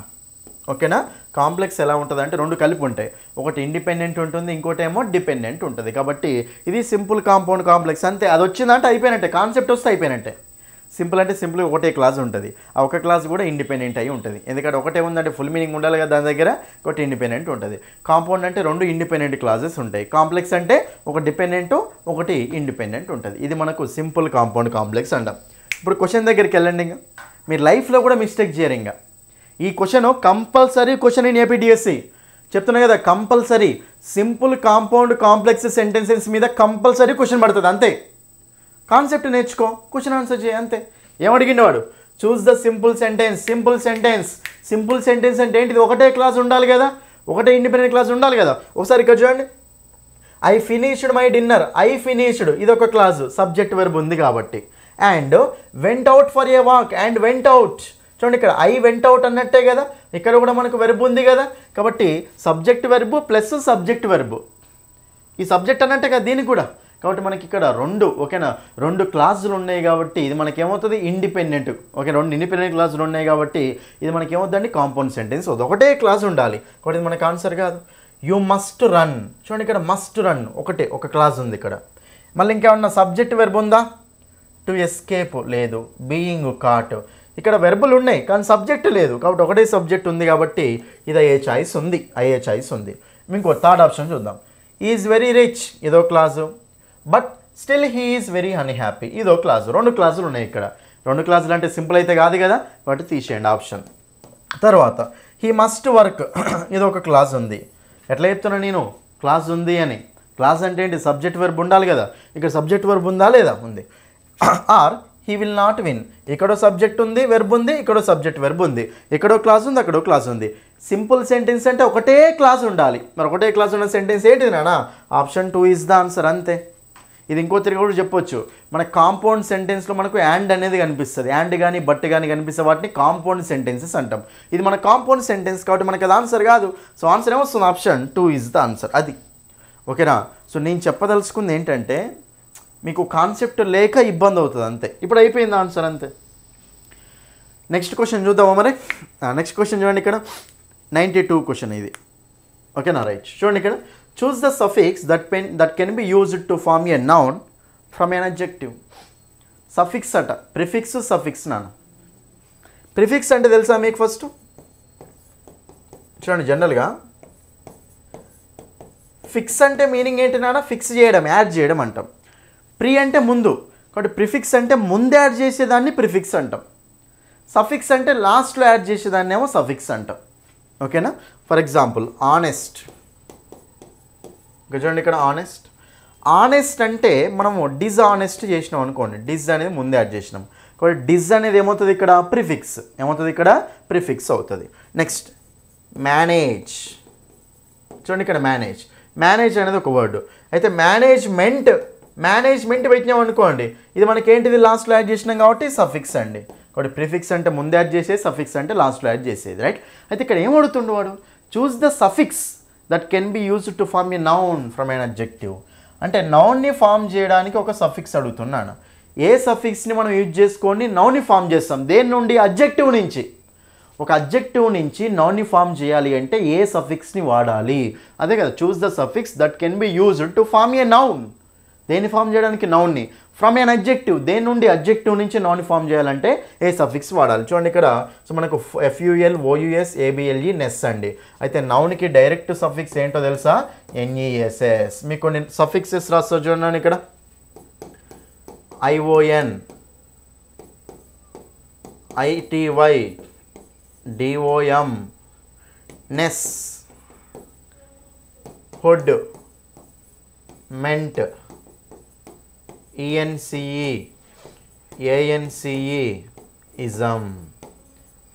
ఓకేనా? కాంప్లెక్స్ ఎలా ఉంటుంది అంటే 2 కలిపి ఉంటాయి, ఒకటి ఇండిపెండెంట్ ఉంటుంది, ఇంకోటేమో డిపెండెంట్ ఉంటుంది. కాబట్టి ఇది సింపుల్ కాంపౌండ్ కాంప్లెక్స్ అంతే. అది వచ్చిందంటే అయిపోయినట్టే, కాన్సెప్ట్ వస్తే అయిపోయినట్టే. సింపుల్ అంటే సింపుల్ ఒకటే క్లాస్ ఉంటుంది, ఆ ఒక క్లాస్ కూడా ఇండిపెండెంట్ అయి ఉంటుంది. ఎందుకంటే ఒకటే ఉందంటే ఫుల్ మీనింగ్ ఉండాలి కదా దాని దగ్గర, ఒకటి ఇండిపెండెంట్ ఉంటుంది. కాంపౌండ్ అంటే 2 ఇండిపెండెంట్ క్లాసెస్ ఉంటాయి. కాంప్లెక్స్ అంటే ఒక డిపెండెంట్ ఒకటి ఇండిపెండెంట్ ఉంటుంది. ఇది మనకు సింపుల్ కాంపౌండ్ కాంప్లెక్స్ అంటాం. ఇప్పుడు క్వశ్చన్ దగ్గరికి వెళ్ళండి. ఇంకా మీరు లైఫ్లో కూడా మిస్టేక్ చేయరు. ఇంకా ఈ question compulsory question in APDSC చెప్తున్నా కదా, compulsory simple compound complex sentences మీద కంపల్సరీ క్వశ్చన్ పడుతుంది. అంతే. కాన్సెప్ట్ నేర్చుకో, క్వశ్చన్ ఆన్సర్ చేయి, అంతే. ఏమడిగిండు వాడు? Choose the simple sentence. Simple sentence, simple sentence అంటే ఏంటిది? ఒకటే క్లాస్ ఉండాలి కదా, ఒకటే ఇండిపెండెంట్ క్లాస్ ఉండాలి కదా. ఒకసారి ఇక్కడ చూడండి, I finished my dinner. I finished ఇది ఒక క్లాసు, సబ్జెక్ట్ వెర్బ్ ఉంది కాబట్టి. And went out for a walk. And went out చూడండి, ఇక్కడ ఐ వెంట్ అవుట్ అన్నట్టే కదా, ఇక్కడ కూడా మనకు వెర్బ్ ఉంది కదా. కాబట్టి subject verb plus subject verb, ఈ సబ్జెక్ట్ అన్నట్టే కదా దీనికి కూడా. కాబట్టి మనకి ఇక్కడ 2 ఓకేనా 2 క్లాసులు ఉన్నాయి కాబట్టి ఇది మనకి ఏమవుతుంది? ఇండిపెండెంట్. ఓకే, 2 ఇండిపెండెంట్ క్లాసులు ఉన్నాయి కాబట్టి ఇది మనకి ఏమవుతుందండి? కాంపౌండ్ సెంటెన్స్ అవుతుంది. ఒకటే క్లాస్ ఉండాలి కాబట్టి ఇది మనకి ఆన్సర్ కాదు. You must run. చూడండి, ఇక్కడ మస్ట్ రన్ ఒక క్లాస్ ఉంది ఇక్కడ. మళ్ళీ ఇంకేమన్నా సబ్జెక్ట్ వెర్బ్ ఉందా? టు ఎస్కేప్ లేదు, బీయింగ్ కాట్. ఇక్కడ వెర్బులు ఉన్నాయి కానీ సబ్జెక్ట్ లేదు కాబట్టి ఒకటే సబ్జెక్ట్ ఉంది కాబట్టి ఇది అయ్యే ఛాయిస్ ఉంది. ఇంకో థర్డ్ ఆప్షన్ చూద్దాం. ఈజ్ వెరీ రిచ్ ఇదో class, but still he is very unhappy ఇదో క్లాసు. 2 క్లాసులు ఉన్నాయి ఇక్కడ. 2 క్లాసులు అంటే సింపుల్ అయితే కాదు కదా, కాబట్టి తీసేయండి ఆప్షన్. తర్వాత హీ మస్ట్ వర్క్ ఇదొక క్లాస్ ఉంది. ఎట్లా చెప్తున్నా నేను క్లాస్ ఉంది అని? క్లాస్ అంటే ఏంటి? సబ్జెక్ట్ వెర్బ్ ఉండాలి కదా, ఇక్కడ సబ్జెక్ట్ వెర్బ్ ఉందా లేదా? ఉంది. Or he will not win. ఇక్కడో సబ్జెక్ట్ ఉంది, వెర్బ్ ఉంది, ఇక్కడో సబ్జెక్ట్ వెర్బ్ ఉంది, ఇక్కడో క్లాస్ ఉంది, అక్కడో క్లాస్ ఉంది. సింపుల్ సెంటెన్స్ అంటే ఒకటే క్లాస్ ఉండాలి. మరి ఒకటే క్లాస్ ఉన్న సెంటెన్స్ ఏంటిది నాన్న? ఆప్షన్ 2 ఈజ్ ద ఆన్సర్, అంతే. ఇది ఇంకో తిరిగి కూడా చెప్పొచ్చు. మన కాంపౌండ్ సెంటెన్స్లో మనకు యాండ్ అనేది కనిపిస్తుంది, యాండ్ కానీ బట్ కానీ కనిపిస్తే వాటిని కాంపౌండ్ సెంటెన్సెస్ అంటాం. ఇది మన కాంపౌండ్ సెంటెన్స్ కాబట్టి మనకి అది ఆన్సర్ కాదు. సో ఆన్సర్ ఏమొస్తుంది? Option 2 is the answer. అది ఓకేనా? సో నేను చెప్పదలుచుకుంది ఏంటంటే మీకు కాన్సెప్ట్ లేక ఇబ్బంది అవుతుంది, అంతే. ఇప్పుడు అయిపోయింది ఆన్సర్, అంతే. నెక్స్ట్ క్వశ్చన్ చూద్దామా మరి? నెక్స్ట్ క్వశ్చన్ చూడండి, ఇక్కడ 92 క్వశ్చన్ ఇది. ఓకేనా? రైట్. చూడండి ఇక్కడ, choose the suffix that can be used to form a noun from an adjective. Suffix అట, ప్రిఫిక్స్ సఫిక్స్ నాన్న. ప్రిఫిక్స్ అంటే తెలుసా మీకు? ఫస్ట్ చూడండి, జనరల్గా ఫిక్స్ అంటే మీనింగ్ ఏంటి నాన్న? ఫిక్స్ చేయడం, యాడ్ చేయడం అంటాం. ప్రీ అంటే ముందు, కాబట్టి ప్రిఫిక్స్ అంటే ముందు యాడ్ చేసేదాన్ని ప్రిఫిక్స్ అంటాం. సఫిక్స్ అంటే లాస్ట్లో యాడ్ చేసేదాన్ని ఏమో సఫిక్స్ అంటాం. ఓకేనా? For example honest. చూడండి ఇక్కడ ఆనెస్ట్ అంటే మనము డిస్ఆనెస్ట్ చేసినాం అనుకోండి, డిజ్ అనేది ముందు యాడ్ చేసినాం కాబట్టి డిజ్ అనేది ఏమవుతుంది? ఇక్కడ ప్రిఫిక్స్. ఏమవుతుంది? ఇక్కడ ప్రిఫిక్స్ అవుతుంది. Next manage. చూడండి ఇక్కడ మేనేజ్ అనేది ఒక వర్డ్. అయితే మేనేజ్మెంట్ పెట్టినాం అనుకోండి, ఇది మనకేంటిది లాస్ట్లో యాడ్ చేసినాం కాబట్టి సఫిక్స్ అండి. కాబట్టి ప్రిఫిక్స్ అంటే ముందు యాడ్ చేసేది, సఫిక్స్ అంటే లాస్ట్లో యాడ్ చేసేది, రైట్. అయితే ఇక్కడ ఏం అడుగుతుండు వాడు, choose the suffix that can be used to form a noun from an adjective. అంటే నౌన్ని ఫామ్ చేయడానికి ఒక సఫిక్స్ అడుగుతున్నాను. ఏ సఫిక్స్ని మనం యూజ్ చేసుకొని నౌన్ని ఫామ్ చేస్తాం? దేని నుండి? అడ్జెక్టివ్ నుంచి. ఒక అడ్జెక్టివ్ నుంచి నౌన్ని ఫామ్ చేయాలి అంటే ఏ సఫిక్స్ని వాడాలి? అదే కదా, choose the suffix that can be used to form a noun. దేన్ని ఫామ్ చేయడానికి? నౌన్ని. ఫ్రమ్ ఎన్ అడ్జెక్టివ్, దేని నుండి? అడ్జెక్టివ్ నుంచి నౌన్ని ఫామ్ చేయాలంటే ఏ సఫిక్స్ వాడాలి? చూడండి ఇక్కడ, సో మనకు FUL OUS ABLE నెస్ అండి. అయితే నౌన్కి డైరెక్ట్ సఫిక్స్ ఏంటో తెలుసా? NESS. మీకు కొన్ని సఫిక్సెస్ రాస్తా చూడండి ఇక్కడ, ION, ITY, DOM, ness, hood, ment, ENCE, ANCE, ism.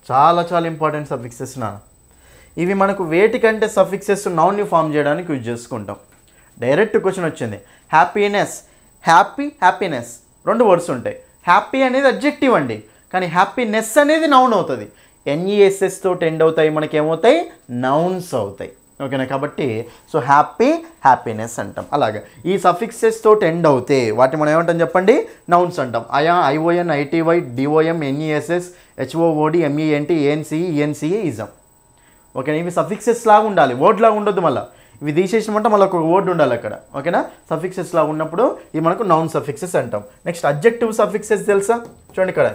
చాలా చాలా ఇంపార్టెంట్ సఫిక్సెస్ నా. ఇవి మనకు వేటికంటే సఫిక్సెస్ నౌన్ని ఫామ్ చేయడానికి యూజ్ చేసుకుంటాం. డైరెక్ట్ క్వశ్చన్ వచ్చింది, హ్యాపీనెస్, హ్యాపీ, హ్యాపీనెస్ రెండు వర్డ్స్ ఉంటాయి. హ్యాపీ అనేది అడ్జెక్టివ్ అండి, కానీ హ్యాపీనెస్ అనేది నౌన్ అవుతుంది. NESS తోటి ఎండ్ అవుతాయి, మనకి ఏమవుతాయి? నౌన్స్ అవుతాయి. ఓకేనా? కాబట్టి సో హ్యాపీ, హ్యాపీనెస్ అంటాం. అలాగే ఈ సఫిక్సెస్ తోటి ఎండ్ అవుతే వాటి మనం ఏమంటాం చెప్పండి? నౌన్స్ అంటాం. ION, ITY, DOM, NESS, HOOD, MENT, ANCE, ENCE, ism. ఓకేనా? ఇవి సఫిక్సెస్ లాగా ఉండాలి, వర్డ్ లాగా ఉండొద్దు. మళ్ళీ ఇవి తీసేసినమంటే మళ్ళీ ఒక వర్డ్ ఉండాలి అక్కడ. ఓకేనా? సఫిక్సెస్ లాగా ఉన్నప్పుడు ఇవి మనకు నౌన్ సఫిక్సెస్ అంటాం. నెక్స్ట్ అడ్జెక్టివ్ సఫిక్సెస్ తెలుసా? చూడండి ఇక్కడ,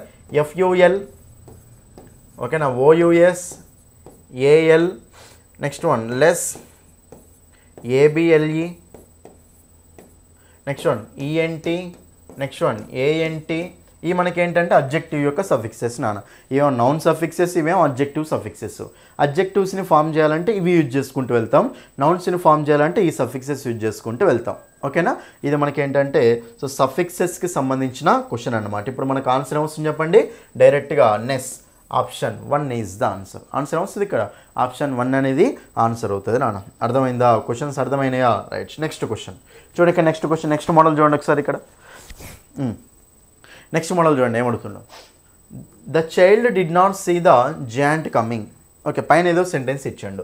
FUL, ఓకేనా, OUS, AL, next one less, ABLE, next one ENT, next one ANT. ఈ మనకి ఏంటంటే అడ్జెక్టివ్ యొక్క సఫిక్సెస్ నాన్న. ఇవేమో నౌన్ సఫిక్సెస్, ఇవేమో అడ్జెక్టివ్ సఫిక్సెస్. అడ్జెక్టివ్స్ని ఫామ్ చేయాలంటే ఇవి యూజ్ చేసుకుంటూ వెళ్తాం, నౌన్స్ని ఫామ్ చేయాలంటే ఈ సఫిక్సెస్ యూజ్ చేసుకుంటూ వెళ్తాం. ఓకేనా? ఇది మనకి ఏంటంటే సో సఫిక్సెస్కి సంబంధించిన క్వశ్చన్ అనమాట. ఇప్పుడు మనకు ఆన్సర్ ఏమొస్తుంది చెప్పండి? డైరెక్ట్గా ness, option 1 is the answer. Answer ఏమొస్తుంది ఇక్కడ? ఆప్షన్ 1 అనేది ఆన్సర్ అవుతుంది నాన్న. అర్థమైందా? క్వశ్చన్స్ అర్థమైనాయా? రైట్. నెక్స్ట్ క్వశ్చన్ చూడండి ఇక్కడ, నెక్స్ట్ క్వశ్చన్, నెక్స్ట్ మోడల్ చూడండి ఒకసారి ఇక్కడ. నెక్స్ట్ మోడల్ చూడండి ఏమడుతుండో. The child did not see the giant coming. Okay, పైన ఏదో సెంటెన్స్ ఇచ్చాడు,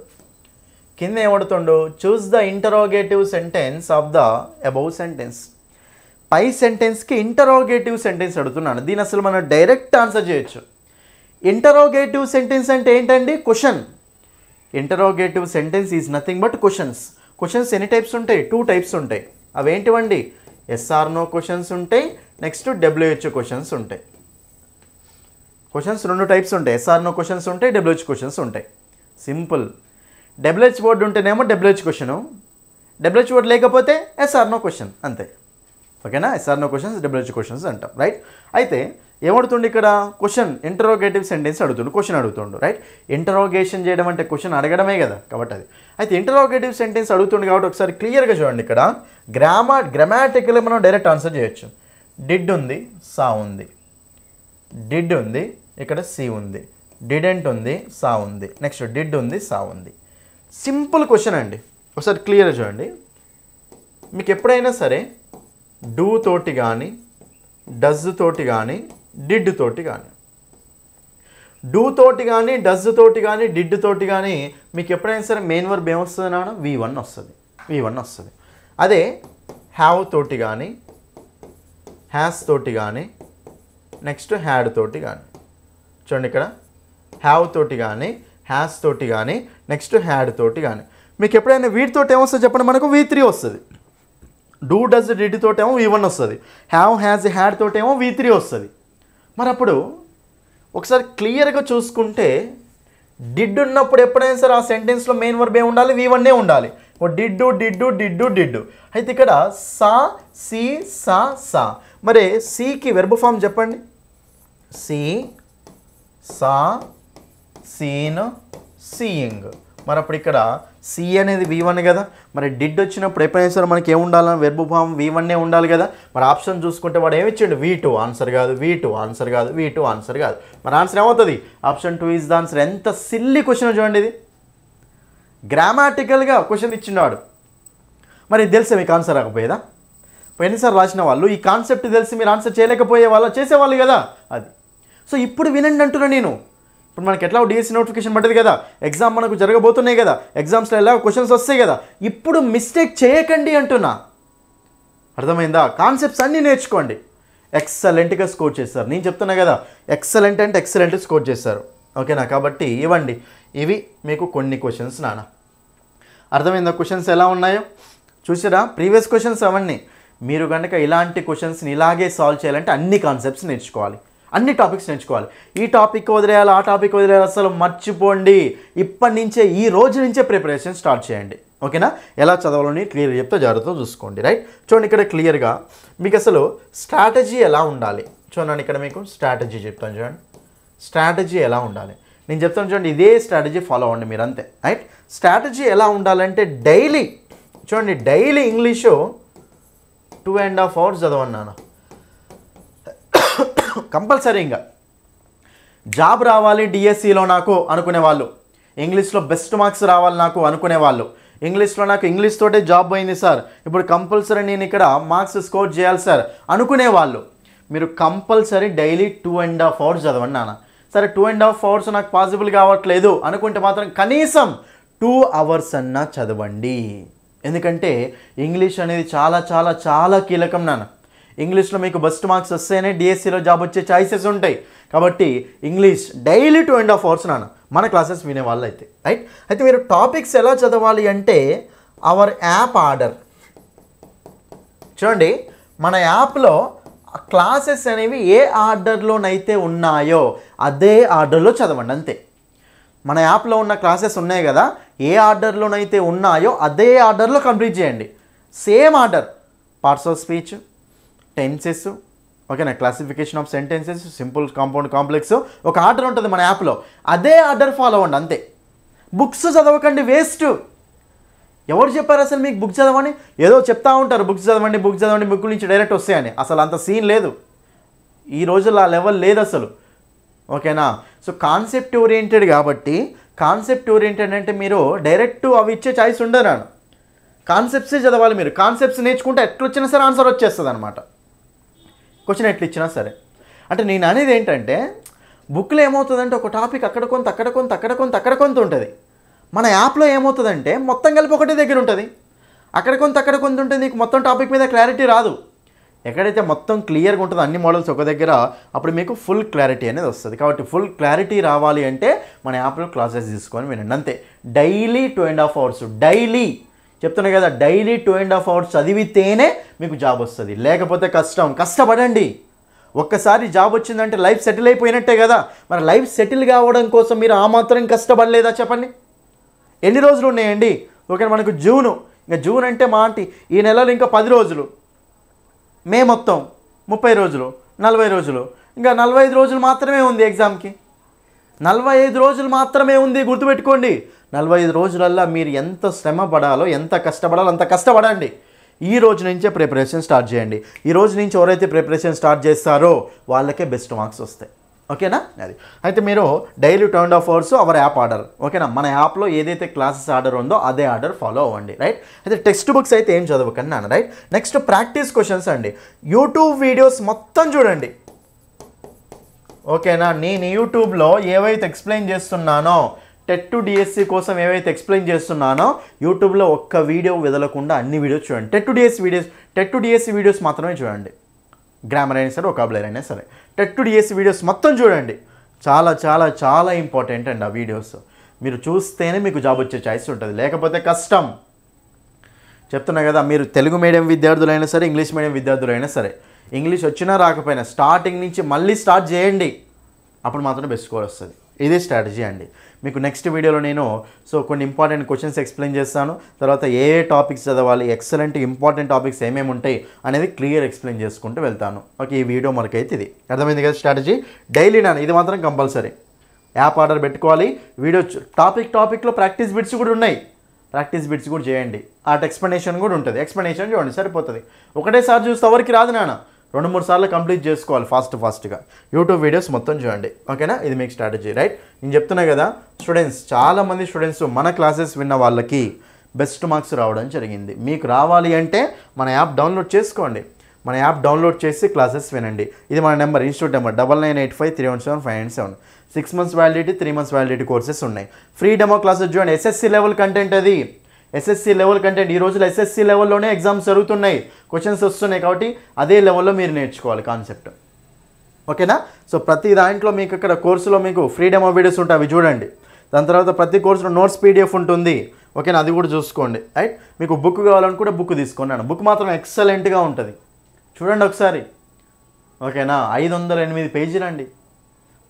కింద ఏమడుతుండో choose the interrogative sentence of the above sentence. పై సెంటెన్స్కి ఇంటరోగేటివ్ సెంటెన్స్ అడుగుతున్నాను. దీని అసలు మనం డైరెక్ట్ ఆన్సర్ చేయొచ్చు. ఇంటరోగేటివ్ సెంటెన్స్ అంటే ఏంటండి? Question. Interrogative sentence is nothing but questions. Questions ఎన్ని టైప్స్ ఉంటాయి? 2 టైప్స్ ఉంటాయి. అవేంటివండి? SR/NO క్వశ్చన్స్ ఉంటాయి, నెక్స్ట్ WHO క్వశ్చన్స్ ఉంటాయి. క్వశ్చన్స్ 2 టైప్స్ ఉంటాయి, SR/NO క్వశ్చన్స్ ఉంటాయి, WH క్వశ్చన్స్ ఉంటాయి. సింపుల్. WH వర్డ్ ఉంటేనేమో WH క్వశ్చను, WH వర్డ్ లేకపోతే SR/NO క్వశ్చన్, అంతే. ఓకేనా? SR/NO క్వశ్చన్స్, WH క్వశ్చన్స్ అంటాం, రైట్. అయితే ఏమడుతుండే ఇక్కడ? క్వశ్చన్, ఇంటరోగేటివ్ సెంటెన్స్ అడుగుతుండు, క్వశ్చన్ అడుగుతుండు, రైట్. ఇంటరోగేషన్ చేయడం అంటే క్వశ్చన్ అడగడమే కదా, కాబట్టి అది. అయితే ఇంటరోగేటివ్ సెంటెన్స్ అడుగుతుండు కాబట్టి ఒకసారి క్లియర్గా చూడండి ఇక్కడ. గ్రామాటికల్ మనం డైరెక్ట్ ఆన్సర్ చేయొచ్చు. డిడ్ ఉంది, సా ఉంది. డిడ్ ఉంది, ఇక్కడ సి ఉంది. డిడెంట్ ఉంది, సా ఉంది. నెక్స్ట్ డిడ్ ఉంది, సా ఉంది. సింపుల్ క్వశ్చన్ అండి. ఒకసారి క్లియర్గా చూడండి. మీకు ఎప్పుడైనా సరే డూ తోటి కానీ, డజ్ తోటి కానీ, డిడ్ తోటి కానీ, డూ తోటి కానీ, డజ్ తోటి కానీ, డిడ్ తోటి కానీ మీకు ఎప్పుడైనా సరే మెయిన్ వర్బ్ ఏమొస్తుంది నాన్న? V1 వస్తుంది. V1 వస్తుంది. అదే హ్యావ్ తోటి కానీ, హ్యాస్ తోటి కానీ, నెక్స్ట్ హ్యాడ్ తోటి కానీ. చూడండి ఇక్కడ, హ్యావ్ తోటి కానీ, హ్యాస్ తోటి కానీ, నెక్స్ట్ హ్యాడ్ తోటి కానీ మీకు ఎప్పుడైనా వీటితోటి ఏమొస్తుంది చెప్పండి? మనకు V3 వస్తుంది. డూ, డజ్, డిడ్ తోటేమో V1 వస్తుంది. హ్యావ్, హ్యాజ్, హ్యాడ్ తోటేమో V3 వస్తుంది. మరి అప్పుడు ఒకసారి క్లియర్గా చూసుకుంటే డిడ్ ఉన్నప్పుడు ఎప్పుడైనా సరే ఆ సెంటెన్స్లో మెయిన్ వర్బ్ ఏమి ఉండాలి? V1 ఉండాలి. డిడ్డు, డిడ్డు, డిడ్డు, డిడ్డు. అయితే ఇక్కడ సా, సి, సా, సా. మరి సికి వెర్బ్ ఫామ్ చెప్పండి. సి, సా, సీన్, సీయింగ్. మరి అప్పుడు ఇక్కడ సి అనేది V1 కదా. మరి డిడ్ వచ్చినప్పుడు ఎప్పుడైనా సరే మనకి ఏముండాలని? వెర్బ్ ఫామ్ V1 ఉండాలి కదా. మరి ఆప్షన్ చూసుకుంటే వాడు ఏమి ఇచ్చాడు? V2 ఆన్సర్ కాదు, V2 ఆన్సర్ కాదు, V2 ఆన్సర్ కాదు. మరి ఆన్సర్ ఏమవుతుంది? Option 2 is the answer. ఎంత సిల్లీ క్వశ్చన్ చూడండి ఇది. గ్రామాటికల్గా క్వశ్చన్ ఇచ్చినాడు. మరి తెలుసా మీకు ఆన్సర్ రాకపోయేదా? పోయినసారి రాసిన వాళ్ళు ఈ కాన్సెప్ట్ తెలిసి మీరు ఆన్సర్ చేయలేకపోయే వాళ్ళు చేసేవాళ్ళు కదా అది. సో ఇప్పుడు వినండి అంటున్నా నేను. ఇప్పుడు మనకి ఎట్లా డిఎస్సి నోటిఫికేషన్ పడ్డది కదా, ఎగ్జామ్ మనకు జరగబోతున్నాయి కదా, ఎగ్జామ్స్లో ఎలా క్వశ్చన్స్ వస్తాయి కదా, ఇప్పుడు మిస్టేక్ చేయకండి అంటున్నా. అర్థమైందా? కాన్సెప్ట్స్ అన్నీ నేర్చుకోండి. ఎక్సలెంట్గా స్కోర్ చేస్తారు. నేను చెప్తున్నా కదా, ఎక్సలెంట్ అంటే ఎక్సలెంట్ స్కోర్ చేస్తారు. ఓకేనా? కాబట్టి ఇవ్వండి, ఇవి మీకు కొన్ని క్వశ్చన్స్ నాన్న. అర్థమైందా? క్వశ్చన్స్ ఎలా ఉన్నాయో చూసారా? ప్రీవియస్ క్వశ్చన్స్ అవన్నీ. మీరు కనుక ఇలాంటి క్వశ్చన్స్ని ఇలాగే సాల్వ్ చేయాలంటే అన్ని కాన్సెప్ట్స్ నేర్చుకోవాలి, అన్ని టాపిక్స్ నేర్చుకోవాలి. ఈ టాపిక్ వదిలేయాలి, ఆ టాపిక్ వదిలేయాలి అసలు మర్చిపోండి. ఇప్పటి నుంచే, ఈ రోజు నుంచే ప్రిపరేషన్ స్టార్ట్ చేయండి. ఓకేనా? ఎలా చదవాలని క్లియర్ చెప్తే జాగ్రత్తగా చూసుకోండి. రైట్? చూడండి ఇక్కడ క్లియర్గా మీకు అసలు స్ట్రాటజీ ఎలా ఉండాలి చూడండి. ఇక్కడ మీకు స్ట్రాటజీ చెప్తాను చూడండి. స్ట్రాటజీ ఎలా ఉండాలి నేను చెప్తాను చూడండి. ఇదే స్ట్రాటజీ ఫాలో అవ్వండి మీరు అంతే. రైట్? స్ట్రాటజీ ఎలా ఉండాలంటే డైలీ చూడండి, డైలీ ఇంగ్లీషు 2.5 hours చదవన్నాను కంపల్సరీగా. జాబ్ రావాలి డిఎస్సిలో నాకు అనుకునే వాళ్ళు, ఇంగ్లీష్లో బెస్ట్ మార్క్స్ రావాలి నాకు అనుకునే వాళ్ళు, ఇంగ్లీష్లో నాకు ఇంగ్లీష్ తోటే జాబ్ పోయింది సార్, ఇప్పుడు కంపల్సరీ నేను ఇక్కడ మార్క్స్ స్కోర్ చేయాలి సార్ అనుకునే వాళ్ళు, మీరు కంపల్సరీ డైలీ 2.5 hours చదవండి నాన్న. సరే 2.5 hours నాకు పాసిబుల్ కావట్లేదు అనుకుంటే మాత్రం కనీసం 2 hours అన్నా చదవండి. ఎందుకంటే ఇంగ్లీష్ అనేది చాలా చాలా చాలా కీలకం నాన్న. ఇంగ్లీష్లో మీకు బెస్ట్ మార్క్స్ వస్తేనే డిఎస్సిలో జాబ్ వచ్చే ఛాయిసెస్ ఉంటాయి. కాబట్టి ఇంగ్లీష్ డైలీ 2.5 hours నాన్న మన క్లాసెస్ వినేవాళ్ళు అయితే. రైట్? అయితే మీరు టాపిక్స్ ఎలా చదవాలి అంటే అవర్ యాప్ ఆర్డర్ చూడండి. మన యాప్లో క్లాసెస్ అనేవి ఏ ఆర్డర్లోనైతే ఉన్నాయో అదే ఆర్డర్లో చదవండి అంతే. మన యాప్లో ఉన్న క్లాసెస్ ఉన్నాయి కదా, ఏ ఆర్డర్లోనైతే ఉన్నాయో అదే ఆర్డర్లో కంప్లీట్ చేయండి. Same order, parts of speech, tenses, ఓకేనా, classification of sentences, simple, compound, complex, ఒక ఆర్డర్ ఉంటుంది మన యాప్లో, అదే ఆర్డర్ ఫాలో అవ్వండి అంతే. బుక్స్ చదవకండి, వేస్ట్. ఎవరు చెప్పారు అసలు మీకు బుక్ చదవని? ఏదో చెప్తా ఉంటారు బుక్స్ చదవండి, బుక్ చదవండి, బుక్ నుంచి డైరెక్ట్ వస్తాయని. అసలు అంత సీన్ లేదు, ఈ రోజుల్లో ఆ లెవెల్ లేదు అసలు. ఓకేనా? సో కాన్సెప్ట్ ఓరియంటెడ్ కాబట్టి, కాన్సెప్ట్ ఓరియంటెడ్ అంటే మీరు డైరెక్ట్ అవి ఇచ్చే ఛాయిస్ ఉండదు నాన్న. కాన్సెప్ట్సే చదవాలి మీరు. కాన్సెప్ట్స్ నేర్చుకుంటే ఎట్లొచ్చినా సరే ఆన్సర్ వచ్చేస్తుంది అనమాట, క్వశ్చన్ ఎట్లా ఇచ్చినా సరే. అంటే నేను అనేది ఏంటంటే బుక్లో ఏమవుతుందంటే ఒక టాపిక్ అక్కడ కొంత అక్కడ కొంత అక్కడ కొంత అక్కడ కొంత ఉంటుంది. మన యాప్లో ఏమవుతుందంటే మొత్తం కలిపి ఒకటే దగ్గర ఉంటుంది. అక్కడ కొంత అక్కడ కొంత ఉంటుంది, నీకు మొత్తం టాపిక్ మీద క్లారిటీ రాదు. ఎక్కడైతే మొత్తం క్లియర్గా ఉంటుందో అన్ని మోడల్స్ ఒక దగ్గర, అప్పుడు మీకు ఫుల్ క్లారిటీ అనేది వస్తుంది. కాబట్టి ఫుల్ క్లారిటీ రావాలి అంటే మన యాప్లో క్లాసెస్ తీసుకొని వినండి అంతే. డైలీ 2.5 hours, డైలీ చెప్తున్నా కదా, డైలీ 2.5 hours చదివితేనే మీకు జాబ్ వస్తుంది. లేకపోతే కష్టం. కష్టపడండి. ఒక్కసారి జాబ్ వచ్చిందంటే లైఫ్ సెటిల్ అయిపోయినట్టే కదా. మరి లైఫ్ సెటిల్ కావడం కోసం మీరు ఆ మాత్రం కష్టపడలేదా చెప్పండి? ఎన్ని రోజులు ఉన్నాయండి? ఓకే, మనకు జూను, ఇంకా జూన్ అంటే మా ఆంటీ ఈ నెలలో ఇంకా 10 రోజులు, మే మొత్తం 30 రోజులు, 40 రోజులు, ఇంకా 45 రోజులు మాత్రమే ఉంది ఎగ్జామ్కి. 45 రోజులు మాత్రమే ఉంది, గుర్తుపెట్టుకోండి. 45 రోజులల్లో మీరు ఎంత శ్రమ పడాలో, ఎంత కష్టపడాలో అంత కష్టపడండి. ఈ రోజు నుంచే ప్రిపరేషన్ స్టార్ట్ చేయండి. ఈ రోజు నుంచి ఎవరైతే ప్రిపరేషన్ స్టార్ట్ చేస్తారో వాళ్ళకే బెస్ట్ మార్క్స్ వస్తాయి. ఓకేనా? అది అయితే మీరు daily 2.5 hours hour app order. ఓకేనా? మన యాప్లో ఏదైతే క్లాసెస్ ఆర్డర్ ఉందో అదే ఆర్డర్ ఫాలో అవ్వండి. రైట్? అయితే టెక్స్ట్ బుక్స్ అయితే ఏం చదవకండి నాన్న. రైట్? నెక్స్ట్ ప్రాక్టీస్ క్వశ్చన్స్ అండి. యూట్యూబ్ వీడియోస్ మొత్తం చూడండి. ఓకేనా? నేను యూట్యూబ్లో ఏవైతే ఎక్స్ప్లెయిన్ చేస్తున్నానో, టెట్ టు డిఎస్సి కోసం ఏవైతే ఎక్స్ప్లెయిన్ చేస్తున్నానో యూట్యూబ్లో ఒక్క వీడియో వదలకుండా అన్ని వీడియోస్ చూడండి. టెట్ టు డిఎస్సి వీడియోస్ మాత్రమే చూడండి. గ్రామర్ అయినా సరే, వొకాబులరీ అయినా సరే, టెట్ టు డిఎస్సి వీడియోస్ మొత్తం చూడండి. చాలా చాలా చాలా ఇంపార్టెంట్ అండి ఆ వీడియోస్. మీరు చూస్తేనే మీకు జాబ్ వచ్చే ఛాయిస్ ఉంటుంది, లేకపోతే కష్టం. చెప్తున్నా కదా, మీరు తెలుగు మీడియం విద్యార్థులైనా సరే, ఇంగ్లీష్ మీడియం విద్యార్థులైనా సరే, ఇంగ్లీష్ వచ్చినా రాకపోయినా స్టార్టింగ్ నుంచి మళ్ళీ స్టార్ట్ చేయండి, అప్పుడు మాత్రం బెస్ట్ స్కోర్ వస్తుంది. ఇదే స్ట్రాటజీ అండి. మీకు నెక్స్ట్ వీడియోలో నేను కొన్ని ఇంపార్టెంట్ క్వశ్చన్స్ ఎక్స్ప్లెయిన్ చేస్తాను. తర్వాత ఏ టాపిక్స్ చదవాలి, ఎక్సలెంట్ ఇంపార్టెంట్ టాపిక్స్ ఏమేమి ఉంటాయి అనేది క్లియర్ ఎక్స్ప్లెయిన్ చేసుకుంటూ వెళ్తాను. ఓకే, ఈ వీడియో మనకైతే ఇది అర్థమైంది కదా. స్ట్రాటజీ డైలీ నాన్న, ఇది మాత్రం కంపల్సరీ. యాప్ ఆర్డర్ పెట్టుకోవాలి. వీడియో టాపిక్లో ప్రాక్టీస్ బిట్స్ కూడా ఉన్నాయి, ప్రాక్టీస్ బిట్స్ కూడా చేయండి. ఆర్ట్ ఎక్స్ప్లెనేషన్ కూడా ఉంటుంది, ఎక్స్ప్లెనేషన్ చూడండి సరిపోతుంది. ఒకటేసారి చూస్తే ఎవరికి రాదు నాన్న, 2-3 సార్లు కంప్లీట్ చేసుకోవాలి ఫాస్ట్గా. యూట్యూబ్ వీడియోస్ మొత్తం చూడండి. ఓకేనా? ఇది మీకు స్ట్రాటజీ. రైట్? నేను చెప్తున్నా కదా, స్టూడెంట్స్, చాలామంది స్టూడెంట్స్ మన క్లాసెస్ విన్న వాళ్ళకి బెస్ట్ మార్క్స్ రావడం జరిగింది. మీకు రావాలి అంటే మన యాప్ డౌన్లోడ్ చేసుకోండి. మన యాప్ డౌన్లోడ్ చేసి క్లాసెస్ వినండి. ఇది మన number, institute number 9985317597. 6 months validity, 3 months validity courses ఉన్నాయి. ఫ్రీ డెమో క్లాసెస్ చూడండి. ఎస్ఎస్సి లెవెల్ కంటెంట్ అది, ఎస్ఎస్సి లెవెల్ కంటెంట్. ఈ రోజులో ఎస్ఎస్సి లెవెల్లోనే ఎగ్జామ్స్ జరుగుతున్నాయి, క్వశ్చన్స్ వస్తున్నాయి. కాబట్టి అదే లెవెల్లో మీరు నేర్చుకోవాలి కాన్సెప్ట్. ఓకేనా? సో ప్రతి దాంట్లో మీకు ఇక్కడ కోర్సులో మీకు ఫ్రీ డెమో వీడియోస్ ఉంటాయి, అవి చూడండి. దాని తర్వాత ప్రతి కోర్సులో నోట్స్ పీడిఎఫ్ ఉంటుంది. ఓకేనా? అది కూడా చూసుకోండి. రైట్? మీకు బుక్ కావాలనుకుంటే బుక్ తీసుకోండి. బుక్ మాత్రం ఎక్సలెంట్గా ఉంటుంది, చూడండి ఒకసారి. ఓకేనా? 508 పేజీలు అండి.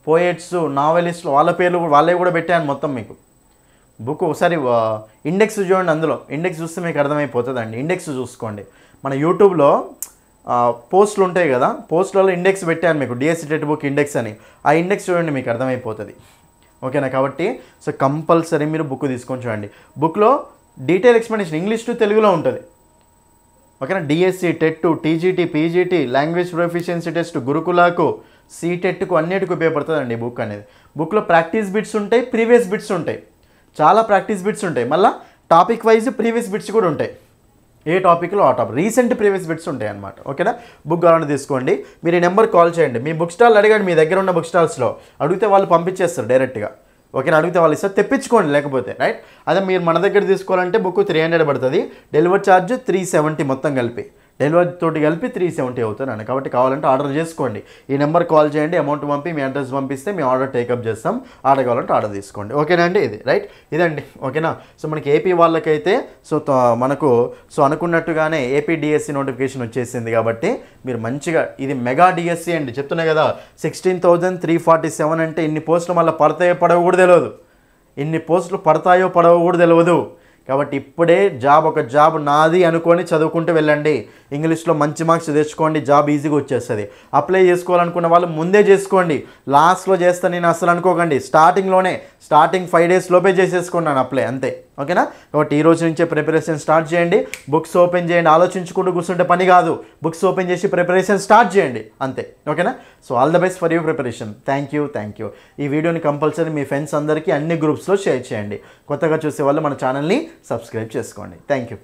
పోయెట్స్, నావెలిస్టులు వాళ్ళ పేర్లు వాళ్ళే కూడా పెట్టాను మొత్తం మీకు. బుక్ ఒకసారి ఇండెక్స్ చూడండి, అందులో ఇండెక్స్ చూస్తే మీకు అర్థమైపోతుందండి. ఇండెక్స్ చూసుకోండి. మన యూట్యూబ్లో పోస్టులు ఉంటాయి కదా, పోస్టులలో ఇండెక్స్ పెట్టాను మీకు, డిఎస్సి టెట్ బుక్ ఇండెక్స్ అని. ఆ ఇండెక్స్ చూడండి, మీకు అర్థమైపోతుంది. ఓకేనా? కాబట్టి సో కంపల్సరీ మీరు బుక్ తీసుకొని చూడండి. బుక్లో డీటెయిల్ ఎక్స్ప్లెనేషన్ ఇంగ్లీష్ టు తెలుగులో ఉంటుంది. ఓకేనా? DSC, TET, TGT, PGT, language proficiency test, గురుకులకు, సీటెట్కు అన్నిటికీ ఉపయోగపడుతుందండి బుక్ అనేది. బుక్లో ప్రాక్టీస్ బిట్స్ ఉంటాయి, ప్రీవియస్ బిట్స్ ఉంటాయి, చాలా ప్రాక్టీస్ బిట్స్ ఉంటాయి. మళ్ళీ టాపిక్ వైజ్ ప్రీవియస్ బిట్స్ కూడా ఉంటాయి. ఏ టాపిక్లో ఆ టాపిక్ రీసెంట్ ప్రీవియస్ బిట్స్ ఉంటాయి అన్నమాట. ఓకేనా? బుక్ కావాలని తీసుకోండి. మీరు ఈ నెంబర్ కాల్ చేయండి. మీ బుక్ స్టాల్ అడగండి, మీ దగ్గర ఉన్న బుక్ స్టాల్స్లో అడిగితే వాళ్ళు పంపించేస్తారు డైరెక్ట్గా. ఓకేనా? అడిగితే వాళ్ళు ఇస్తారు, తెప్పించుకోండి లేకపోతే. రైట్? అదే మీరు మన దగ్గర తీసుకోవాలంటే బుక్ 300 పడుతుంది, డెలివరీ ఛార్జ్ 370 మొత్తం కలిపి, డెలివరీ తోటి కలిపి 370 అవుతుందండి. కాబట్టి కావాలంటే ఆర్డర్ చేసుకోండి. ఈ నెంబర్ కాల్ చేయండి, అమౌంట్ పంపి మీ అడ్రస్ పంపిస్తే మేము ఆర్డర్ టేకప్ చేస్తాం. ఆర్డర్ కావాలంటే ఆర్డర్ తీసుకోండి. ఓకేనా అండి? ఇది రైట్, ఇదండి. ఓకేనా? సో మనకి ఏపీ వాళ్ళకైతే సో మనకు సో అనుకున్నట్టుగానే ఏపీ డిఎస్సి నోటిఫికేషన్ వచ్చేసింది. కాబట్టి మీరు మంచిగా, ఇది మెగా డిఎస్సి అండి, చెప్తున్నా కదా. 16,347 అంటే ఇన్ని పోస్టులు మళ్ళీ పడతాయో పడవో కూడా తెలియదు. ఇన్ని పోస్టులు పడతాయో పడవో కూడా తెలియదు. కాబట్టి ఇప్పుడే ఒక జాబ్ నాది అనుకొని చదువుకుంటూ వెళ్ళండి. ఇంగ్లీష్లో మంచి మార్క్స్ తెచ్చుకోండి, జాబ్ ఈజీగా వచ్చేస్తుంది. అప్లై చేసుకోవాలనుకున్న వాళ్ళు ముందే చేసుకోండి, లాస్ట్లో చేస్తా నేను అసలు అనుకోకండి. స్టార్టింగ్ 5 days లోపే చేసేసుకున్నాను అప్లై, అంతే. ఓకేనా? కాబట్టి ఈ రోజు నుంచే ప్రిపరేషన్ స్టార్ట్ చేయండి. బుక్స్ ఓపెన్ చేయండి, ఆలోచించుకుంటూ కూర్చుంటే పని కాదు. బుక్స్ ఓపెన్ చేసి ప్రిపరేషన్ స్టార్ట్ చేయండి, అంతే. ఓకేనా? So all the best for your preparation. Thank you. ఈ వీడియోని కంపల్సరీ మీ ఫ్రెండ్స్ అందరికీ అన్ని గ్రూప్స్లో షేర్ చేయండి. కొత్తగా చూసే వాళ్ళు మన ఛానల్ని సబ్స్క్రైబ్ చేసుకోండి. Thank you.